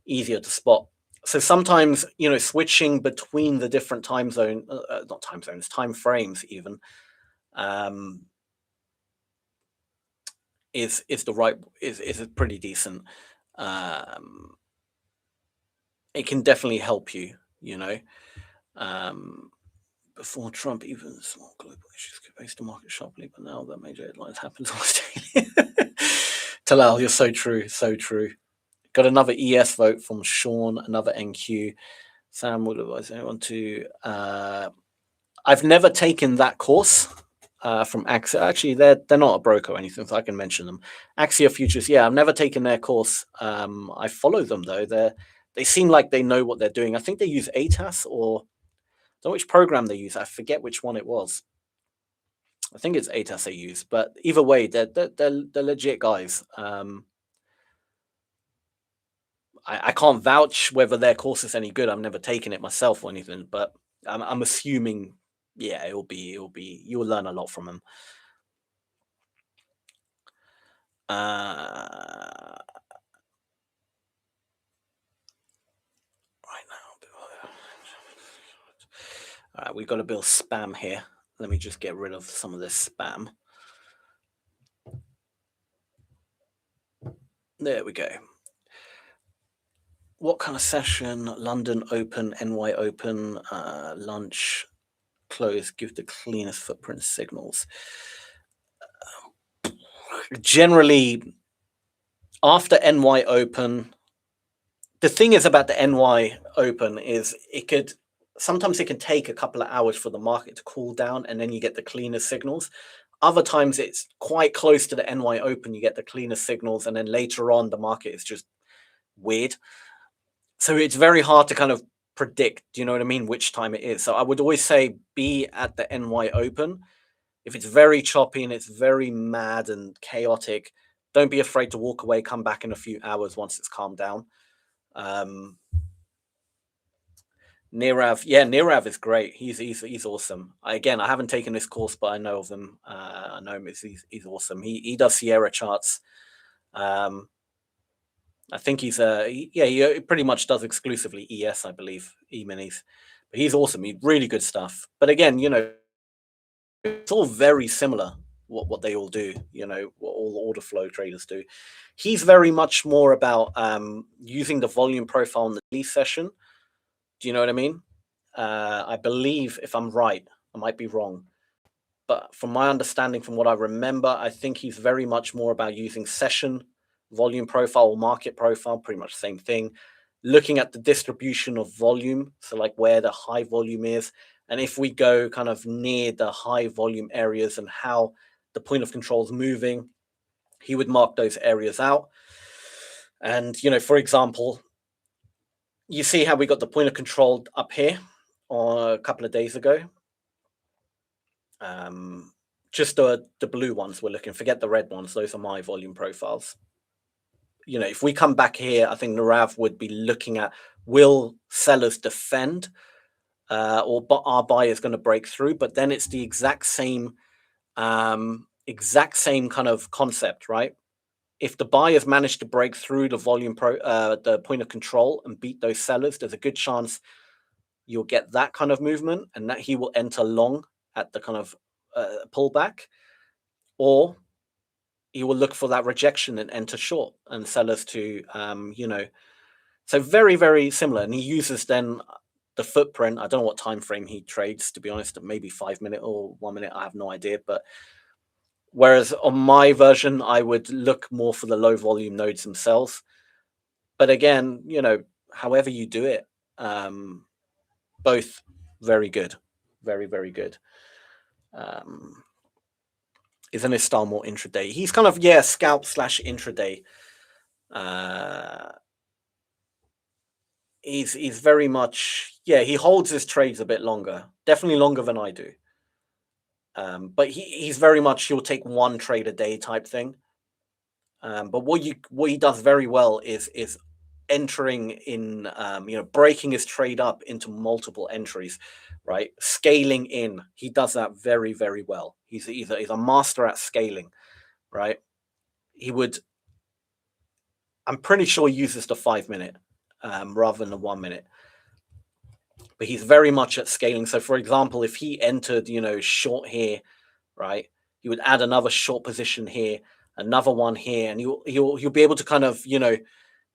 easier to spot. So sometimes, switching between the different time frames even, is pretty decent. It can definitely help you, before Trump, even small global issues could base the market sharply, but now that major headlines happen almost daily. Talal, you're so true, so true. Got another ES vote from Sean, another NQ. Sam, would advise anyone to? I've never taken that course from Axia. Actually, they're not a broker or anything, so I can mention them. Axia Futures, yeah, I've never taken their course. I follow them though. They seem like they know what they're doing. I think they use ATAS, or I don't know which program they use. I forget which one it was. I think it's ATAS they use, but either way, they're legit guys. I can't vouch whether their course is any good. I've never taken it myself or anything, but I'm assuming, yeah, you'll learn a lot from them. Right now, all right, we've got a bit of spam here. Let me just get rid of some of this spam. There we go. What kind of session? London open, NY open, lunch, close, give the cleanest footprint signals. Generally, after NY open, the thing is about the NY open is sometimes it can take a couple of hours for the market to cool down, and then you get the cleanest signals. Other times it's quite close to the NY open, you get the cleanest signals, and then later on the market is just weird. So it's very hard to kind of predict, do you know what I mean, which time it is. So I would always say be at the NY open. If it's very choppy and it's very mad and chaotic, don't be afraid to walk away, come back in a few hours once it's calmed down. Nirav, yeah, Nirav is great. He's awesome. I haven't taken this course, but I know of him. I know him. He's awesome. He does Sierra charts. I think he pretty much does exclusively ES, I believe, E-minis. But he's awesome. He's really good stuff. But again, it's all very similar what they all do, what all the order flow traders do. He's very much more about using the volume profile in the daily session. Do you know what I mean? I believe, if I'm right, I might be wrong, but from my understanding, from what I remember, I think he's very much more about using session volume profile or market profile, pretty much the same thing, looking at the distribution of volume, so like where the high volume is, and if we go kind of near the high volume areas and how the point of control is moving, he would mark those areas out. And for example, you see how we got the point of control up here a couple of days ago. Just the blue ones we're looking, forget the red ones, those are my volume profiles. If we come back here, I think Nirav would be looking at, will sellers defend or are buyers going to break through? But then it's the exact same kind of concept, right? If the buyers manage to break through the the point of control and beat those sellers, there's a good chance you'll get that kind of movement, and that he will enter long at the kind of pullback, or he will look for that rejection and enter short, and sellers to so very, very similar. And he uses then the footprint. I don't know what time frame he trades, to be honest, maybe 5 minute or 1 minute, I have no idea. But whereas on my version, I would look more for the low volume nodes themselves. But again, however you do it, both very good, very, very good. Isn't his style more intraday? He's kind of, scalp / intraday. He's very much, he holds his trades a bit longer, definitely longer than I do. But he's very much, he'll take one trade a day type thing. But what he does very well is entering in, breaking his trade up into multiple entries, right? Scaling in, he does that very, very well. He's a master at scaling, right? I'm pretty sure he uses the 5 minute rather than the 1 minute. But he's very much at scaling. So for example, if he entered, short here, right, he would add another short position here, another one here, and he'll be able to kind of,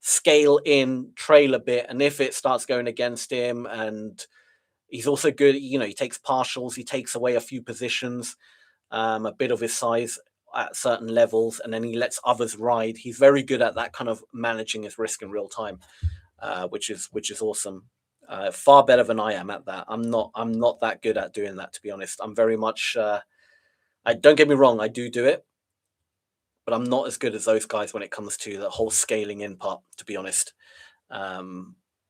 scale in, trail a bit. And if it starts going against him, and he's also good, he takes partials, he takes away a few positions, a bit of his size at certain levels, and then he lets others ride. He's very good at that kind of managing his risk in real time, which is awesome. Far better than I am at that. I'm not that good at doing that, to be honest. I'm very much, I don't get me wrong, I do it, but I'm not as good as those guys when it comes to the whole scaling in part, to be honest.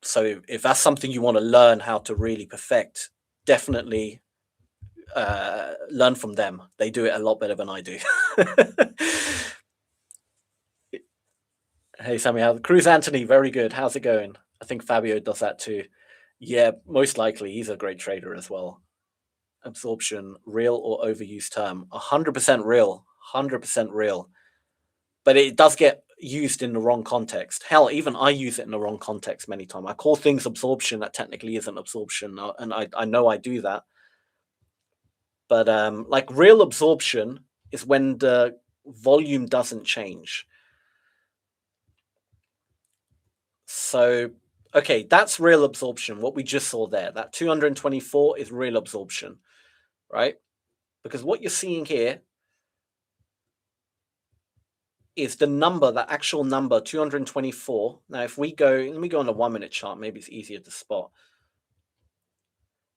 So if that's something you want to learn how to really perfect, definitely learn from them. They do it a lot better than I do. Hey, Sammy, Cruz Anthony, very good. How's it going? I think Fabio does that too. Yeah, most likely. He's a great trader as well. Absorption, real or overused term? 100% real. 100% real. But it does get used in the wrong context. Hell, even I use it in the wrong context many times. I call things absorption that technically isn't absorption, and I know I do that. But like real absorption is when the volume doesn't change. So, okay, that's real absorption. What we just saw there, that 224 is real absorption, right? Because what you're seeing here is the number, the actual number, 224. Now, if we go, let me go on a 1-minute chart. Maybe it's easier to spot,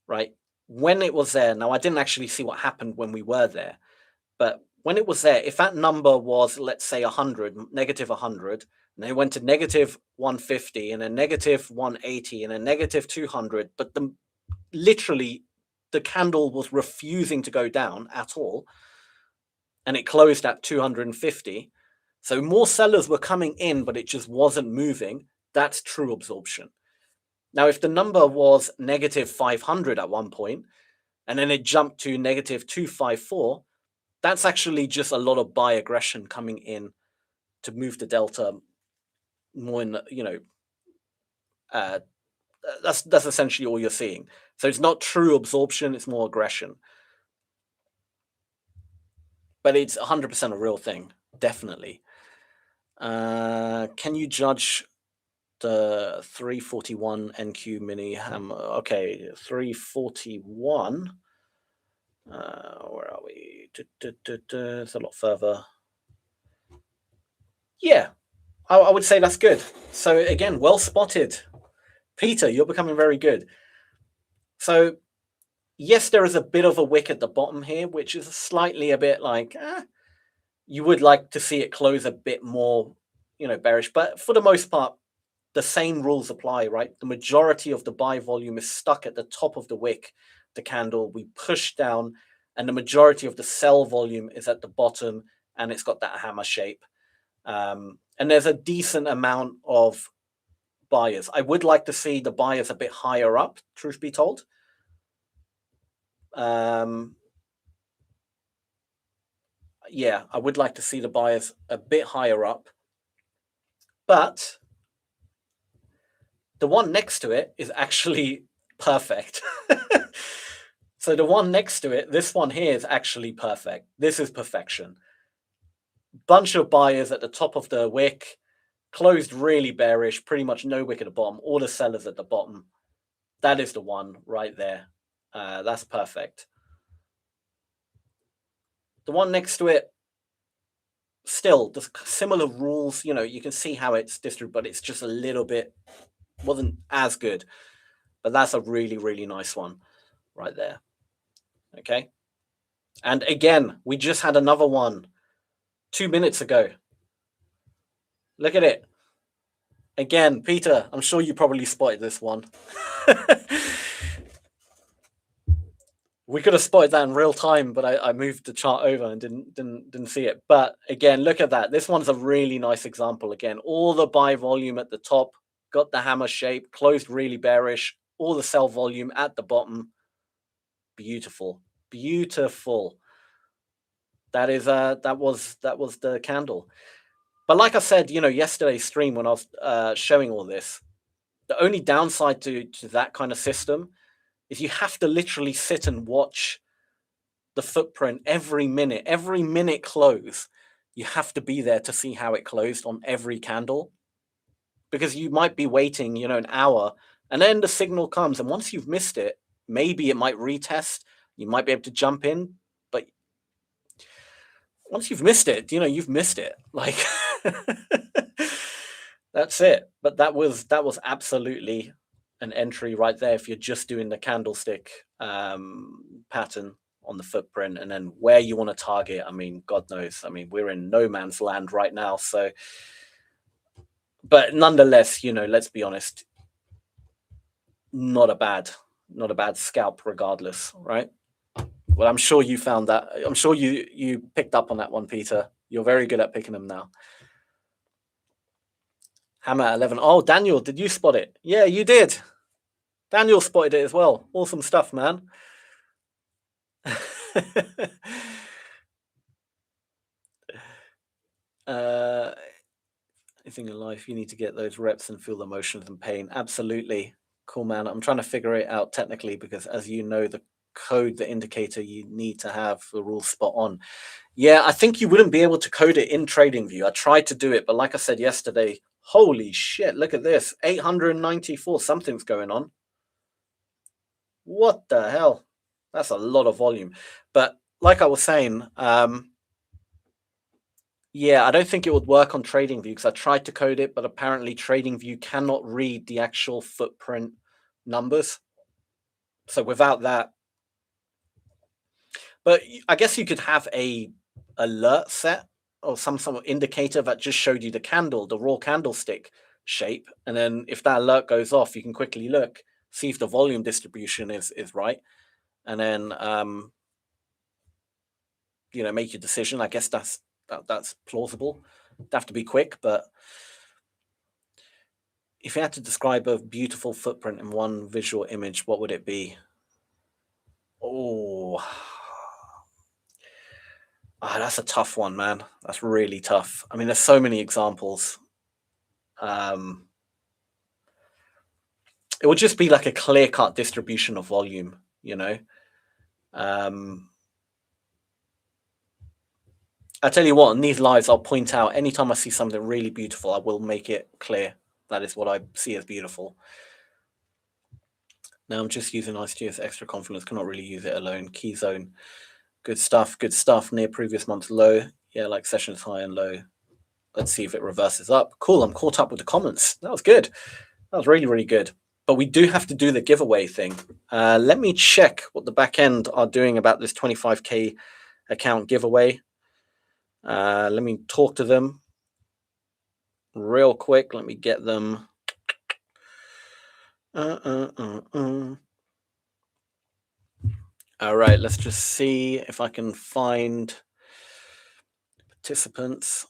right? When it was there, now I didn't actually see what happened when we were there, but when it was there, if that number was, let's say, 100, negative 100, and they went to negative 150 and a negative 180 and a negative 200, but literally the candle was refusing to go down at all, and it closed at 250. So more sellers were coming in, but it just wasn't moving. That's true absorption. Now, if the number was negative 500 at one point, and then it jumped to negative 254, that's actually just a lot of buy aggression coming in to move the delta more in, that's essentially all you're seeing. So it's not true absorption, it's more aggression. But it's 100% a real thing, definitely. Can you judge the 341 NQ mini hammer? Okay, 341. Where are we? It's a lot further. Yeah, I would say that's good. So again, well spotted. Peter, you're becoming very good. So yes, there is a bit of a wick at the bottom here, which is slightly a bit like, you would like to see it close a bit more, bearish. But for the most part, the same rules apply, right? The majority of the buy volume is stuck at the top of the wick, the candle. We push down, and the majority of the sell volume is at the bottom, and it's got that hammer shape. And there's a decent amount of buyers. I would like to see the buyers a bit higher up, truth be told. Yeah, I would like to see the buyers a bit higher up. But the one next to it is actually perfect. So the one next to it, this one here is actually perfect. This is perfection. Bunch of buyers at the top of the wick, closed really bearish, pretty much no wick at the bottom, all the sellers at the bottom. That is the one right there. That's perfect. The one next to it, still, the similar rules, you can see how it's distributed, but it's just a little bit, wasn't as good. But that's a really, really nice one right there. Okay. And again, we just had another one 2 minutes ago. Look at it. Again, Peter, I'm sure you probably spotted this one. We could have spotted that in real time, but I moved the chart over and didn't see it. But again, look at that. This one's a really nice example. Again, all the buy volume at the top, got the hammer shape, closed really bearish, all the sell volume at the bottom. Beautiful. Beautiful. That was the candle. But like I said, yesterday's stream when I was showing all this, the only downside to that kind of system is you have to literally sit and watch the footprint every minute close. You have to be there to see how it closed on every candle, because you might be waiting, an hour, and then the signal comes, and once you've missed it, maybe it might retest. You might be able to jump in, but once you've missed it, you've missed it. Like that's it. But that was absolutely an entry right there if you're just doing the candlestick pattern on the footprint, and then where you want to target. I mean, God knows. I mean, we're in no man's land right now. So, but nonetheless, let's be honest, not a bad scalp regardless, right? Well, I'm sure you found that. I'm sure you picked up on that one, Peter. You're very good at picking them now. Hammer at 11. Oh, Daniel, did you spot it? Yeah, you did. Daniel spotted it as well. Awesome stuff, man. Anything in life, you need to get those reps and feel the emotions and pain. Absolutely. Cool, man. I'm trying to figure it out technically because, as you know, the code, the indicator you need to have the rules spot on. Yeah, I think you wouldn't be able to code it in TradingView. I tried to do it, but like I said yesterday, holy shit, look at this. 894, something's going on. What the hell? That's a lot of volume. But like I was saying, yeah, I don't think it would work on TradingView because I tried to code it, but apparently TradingView cannot read the actual footprint numbers. So without that, but I guess you could have a alert set or some sort of indicator that just showed you the candle, the raw candlestick shape, and then if that alert goes off, you can quickly look, see if the volume distribution is right, and then make your decision. I guess that's plausible. It'd have to be quick, but if you had to describe a beautiful footprint in one visual image, what would it be? Oh, that's a tough one, man. That's really tough. I mean, there's so many examples. It would just be like a clear-cut distribution of volume, I tell you what, in these lives, I'll point out anytime I see something really beautiful, I will make it clear that is what I see as beautiful. Now I'm just using ICG as extra confidence, cannot really use it alone. Key zone, good stuff, near previous month's low. Yeah, like sessions high and low. Let's see if it reverses up. Cool, I'm caught up with the comments. That was good. That was really, really good. But we do have to do the giveaway thing. Let me check what the back end are doing about this 25K account giveaway. Let me talk to them real quick. Let me get them. All right, let's just see if I can find participants.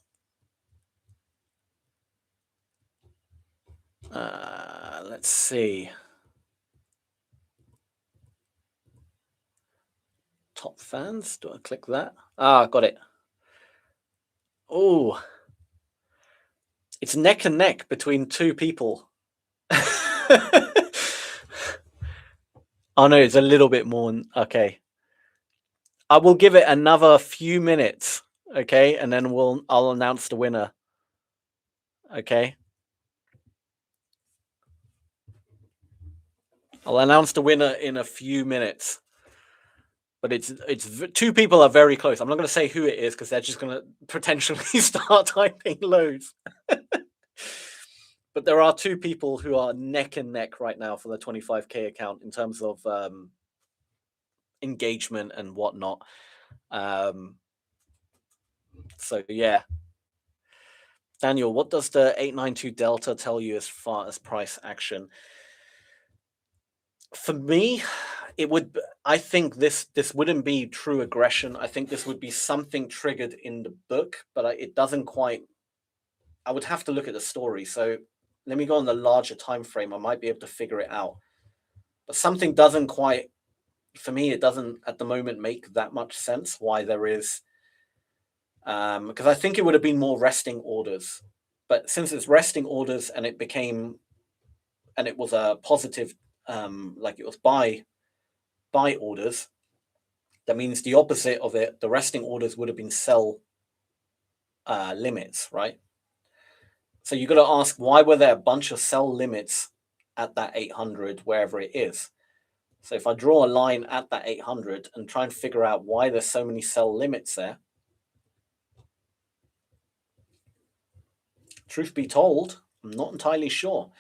Let's see. Top fans. Do I click that? Got it. Oh, it's neck and neck between two people. Oh no, it's a little bit more. Okay. I will give it another few minutes. Okay, and then I'll announce the winner. Okay. I'll announce the winner in a few minutes. But it's two people are very close. I'm not going to say who it is because they're just going to potentially start typing loads. But there are two people who are neck and neck right now for the 25K account in terms of engagement and whatnot. So yeah. Daniel, what does the 892 delta tell you as far as price action? For me, I think this wouldn't be true aggression. I think this would be something triggered in the book, but it doesn't quite. I would have to look at the story. So let me go on the larger time frame. I might be able to figure it out. But something doesn't quite, for me, it doesn't at the moment make that much sense why there is. Because I think it would have been more resting orders. But since it's resting orders and it was a positive, like it was buy orders, that means the opposite of it, the resting orders would have been sell limits, right? So you got to ask, why were there a bunch of sell limits at that 800, wherever it is? So if I draw a line at that 800 and try and figure out why there's so many sell limits there, truth be told, I'm not entirely sure.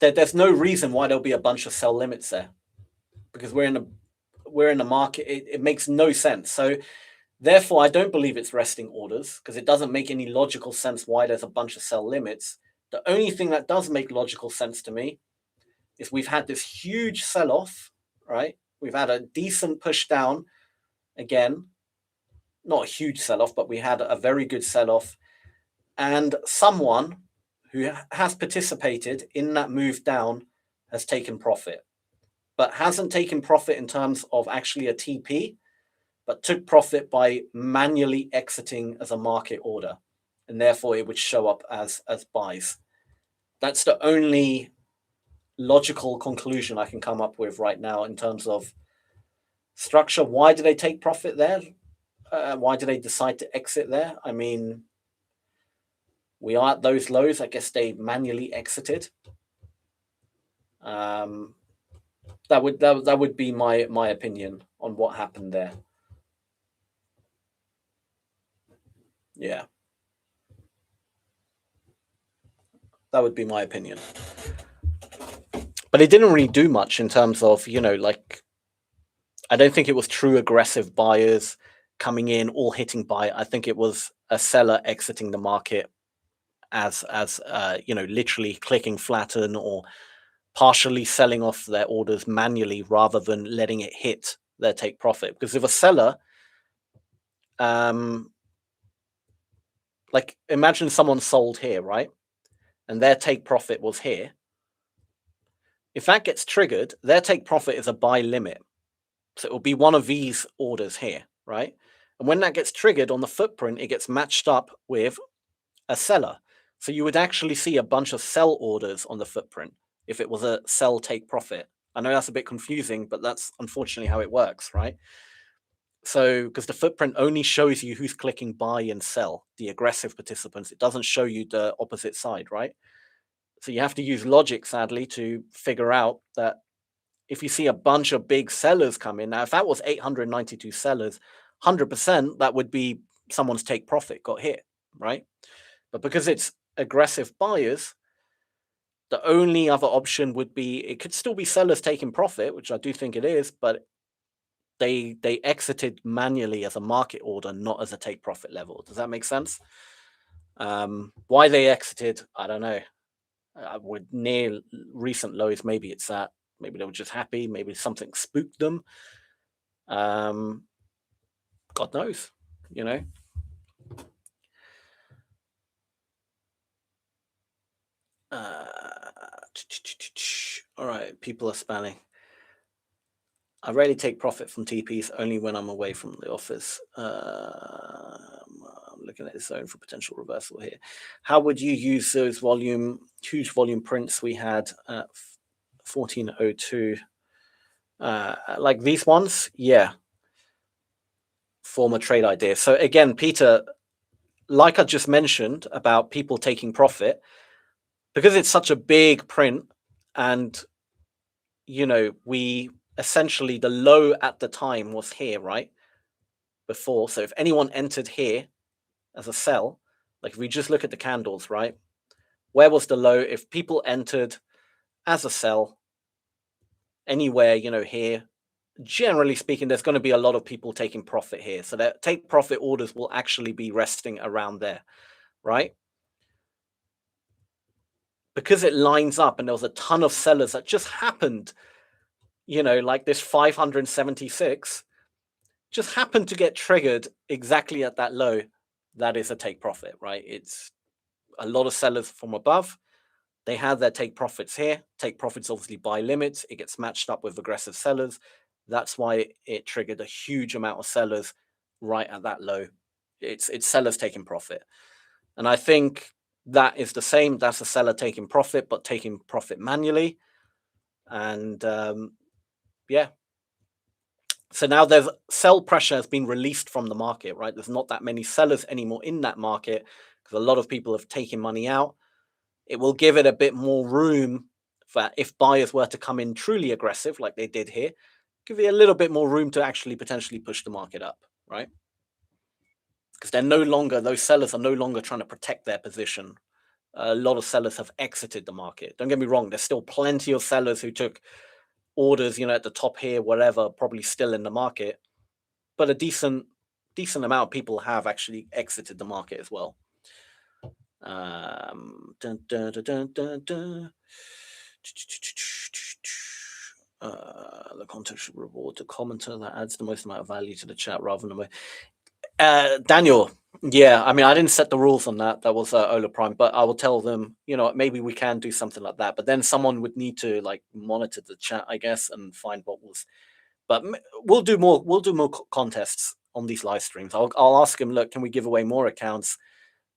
There's no reason why there'll be a bunch of sell limits there, because we're in a market. It makes no sense. So therefore, I don't believe it's resting orders because it doesn't make any logical sense why there's a bunch of sell limits. The only thing that does make logical sense to me is we've had this huge sell-off, right? We've had a decent push down again. not a huge sell-off, but we had a very good sell-off, and someone who has participated in that move down has taken profit, but hasn't taken profit in terms of actually a TP, but took profit by manually exiting as a market order, and therefore it would show up as buys. That's the only logical conclusion I can come up with right now in terms of structure. Why do they take profit there? Why do they decide to exit there? I mean, we are at those lows. I guess they manually exited. That would be my opinion on what happened there. Yeah, that would be my opinion. But it didn't really do much in terms of, like, I don't think it was true aggressive buyers coming in, all hitting buy. I think it was a seller exiting the market as literally clicking flatten or partially selling off their orders manually rather than letting it hit their take profit. Because if a seller, like, imagine someone sold here, right? And their take profit was here. If that gets triggered, their take profit is a buy limit. So it will be one of these orders here, right? And when that gets triggered on the footprint, it gets matched up with a seller. So you would actually see a bunch of sell orders on the footprint if it was a sell take profit. I know that's a bit confusing, but that's unfortunately how it works, right? So because the footprint only shows you who's clicking buy and sell, the aggressive participants, it doesn't show you the opposite side, right? So you have to use logic, sadly, to figure out that if you see a bunch of big sellers come in, now if that was 892 sellers, 100% that would be someone's take profit got hit, right? But because it's aggressive buyers, the only other option would be, it could still be sellers taking profit, which I do think it is, but they exited manually as a market order, not as a take profit level. Does that make sense? Why they exited, I don't know. With near recent lows, maybe it's that. Maybe they were just happy. Maybe something spooked them. God knows, you know. All right, people are spamming. I rarely take profit from TPs, only when I'm away from the office. I'm looking at this zone for potential reversal here. How would you use those huge volume prints we had at 1402? Like these ones? Yeah. Form a trade idea. So again, Peter, like I just mentioned about people taking profit, because it's such a big print, and we essentially, the low at the time was here, right? Before. So if anyone entered here as a sell, like if we just look at the candles, right? Where was the low? If people entered as a sell anywhere, here, generally speaking, there's going to be a lot of people taking profit here. So that take profit orders will actually be resting around there, right? Because it lines up and there was a ton of sellers that just happened, like this 576 just happened to get triggered exactly at that low. That is a take profit, right? It's a lot of sellers from above. They have their take profits here. Take profits obviously buy limits. It gets matched up with aggressive sellers. That's why it triggered a huge amount of sellers right at that low. It's sellers taking profit. And I think that is the same. That's a seller taking profit, but taking profit manually. And yeah. So now there's sell pressure has been released from the market, right? There's not that many sellers anymore in that market because a lot of people have taken money out. It will give it a bit more room for if buyers were to come in truly aggressive like they did here, give it a little bit more room to actually potentially push the market up, right? Because those sellers are no longer trying to protect their position. A lot of sellers have exited the market. Don't get me wrong, there's still plenty of sellers who took orders, at the top here, whatever, probably still in the market. But a decent amount of people have actually exited the market as well. The context should reward the commenter that adds the most amount of value to the chat rather than Daniel, yeah, I mean, I didn't set the rules on that. That was Ola Prime, but I will tell them, maybe we can do something like that. But then someone would need to like monitor the chat, I guess, and find what was. But we'll do more. We'll do more contests on these live streams. I'll ask him. Look, can we give away more accounts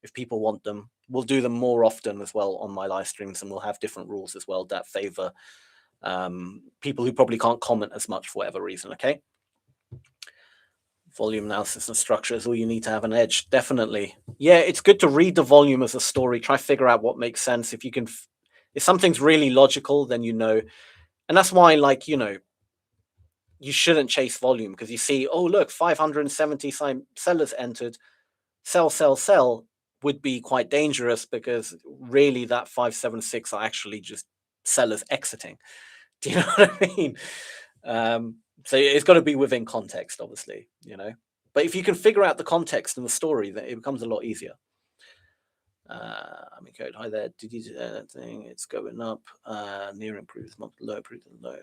if people want them? We'll do them more often as well on my live streams, and we'll have different rules as well that favor people who probably can't comment as much for whatever reason. Okay. Volume analysis and structure is all you need to have an edge. Definitely. Yeah, it's good to read the volume as a story. Try figure out what makes sense. If you can, if something's really logical, then and that's why, like, you shouldn't chase volume because you see, oh, look, 570 sellers entered. Sell, sell, sell would be quite dangerous because really that 576 are actually just sellers exiting. Do you know what I mean? So it's got to be within context, obviously, But if you can figure out the context and the story, then it becomes a lot easier. I mean, code. Hi there. Did you do anything? It's going up. Near improves, low improves, low.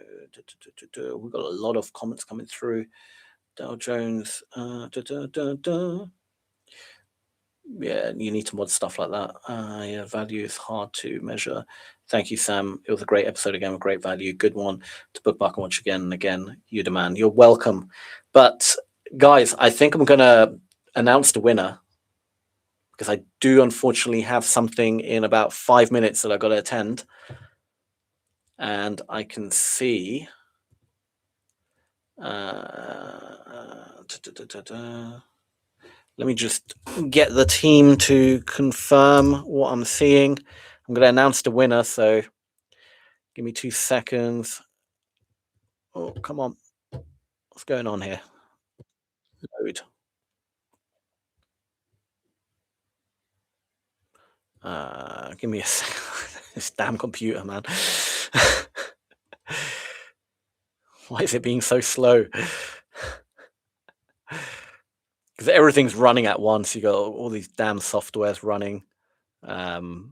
We've got a lot of comments coming through. Dow Jones. Yeah, you need to mod stuff like that. Yeah, value is hard to measure. Thank you, Sam. It was a great episode again with great value. Good one to bookmark and watch again and again. You demand. You're welcome. But guys, I think I'm gonna announce the winner because I do unfortunately have something in about 5 minutes that I've got to attend. And I can see let me just get the team to confirm what I'm seeing. I'm going to announce the winner, so give me 2 seconds. Oh, come on. What's going on here? Load. Give me a second. This damn computer, man. Why is it being so slow? Because everything's running at once. You got all these damn softwares running. All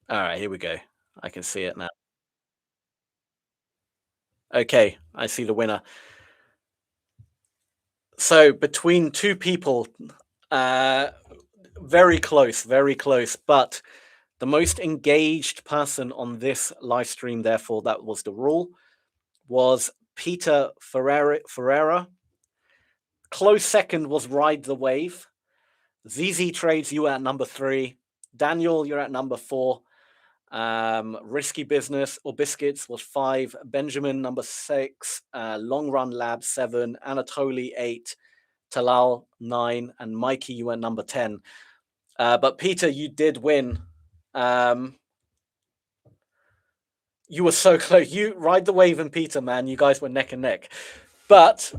right, here we go. I can see it now. Okay, I see the winner. So between two people, very close, but the most engaged person on this live stream, therefore that was the rule, was Peter Ferreira. Close second was Ride the Wave. ZZ Trades, you were at number 3. Daniel, you're at number 4. Risky Business or Biscuits was 5. Benjamin, number 6. Long Run Lab, 7. Anatoly, 8. Talal, 9. And Mikey, you went number 10. But Peter, you did win. You were so close. You Ride the Wave and Peter, man. You guys were neck and neck. But,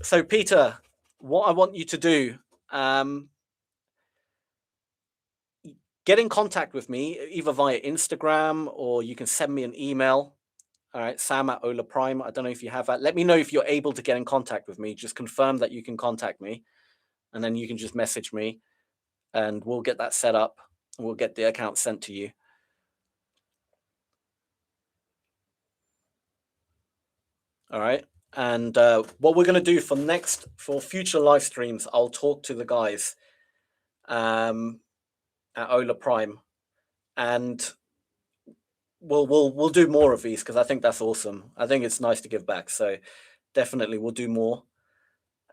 so Peter, what I want you to do, get in contact with me, either via Instagram or you can send me an email. All right, Sam at Ola Prime. I don't know if you have that. Let me know if you're able to get in contact with me. Just confirm that you can contact me. And then you can just message me and we'll get that set up. And we'll get the account sent to you. All right. And what we're going to do for future live streams, I'll talk to the guys at Ola Prime, and we'll do more of these because I think that's awesome. I think it's nice to give back. So definitely we'll do more,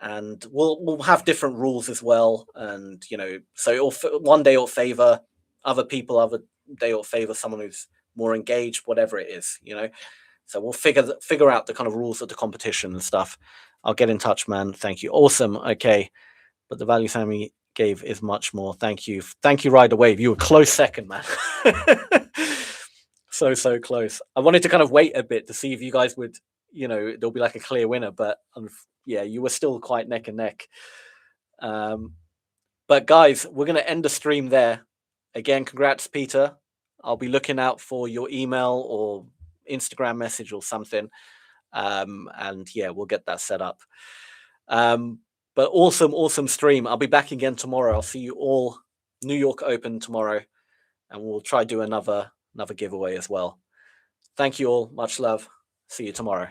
and we'll have different rules as well. And so one day it'll favor other people, other day it'll favor someone who's more engaged, whatever it is. So we'll figure out the kind of rules of the competition and stuff. I'll get in touch, man. Thank you. Awesome. Okay. But the value Sammy gave is much more. Thank you. Thank you, Ride the Wave. You were close second, man. So close. I wanted to kind of wait a bit to see if you guys would, there'll be like a clear winner. But yeah, you were still quite neck and neck. But guys, we're going to end the stream there. Again, congrats, Peter. I'll be looking out for your email or Instagram message or something, and yeah, we'll get that set up. But awesome stream. I'll be back again tomorrow. I'll see you all New York Open tomorrow, and we'll try do another giveaway as well. Thank you all. Much love. See you tomorrow.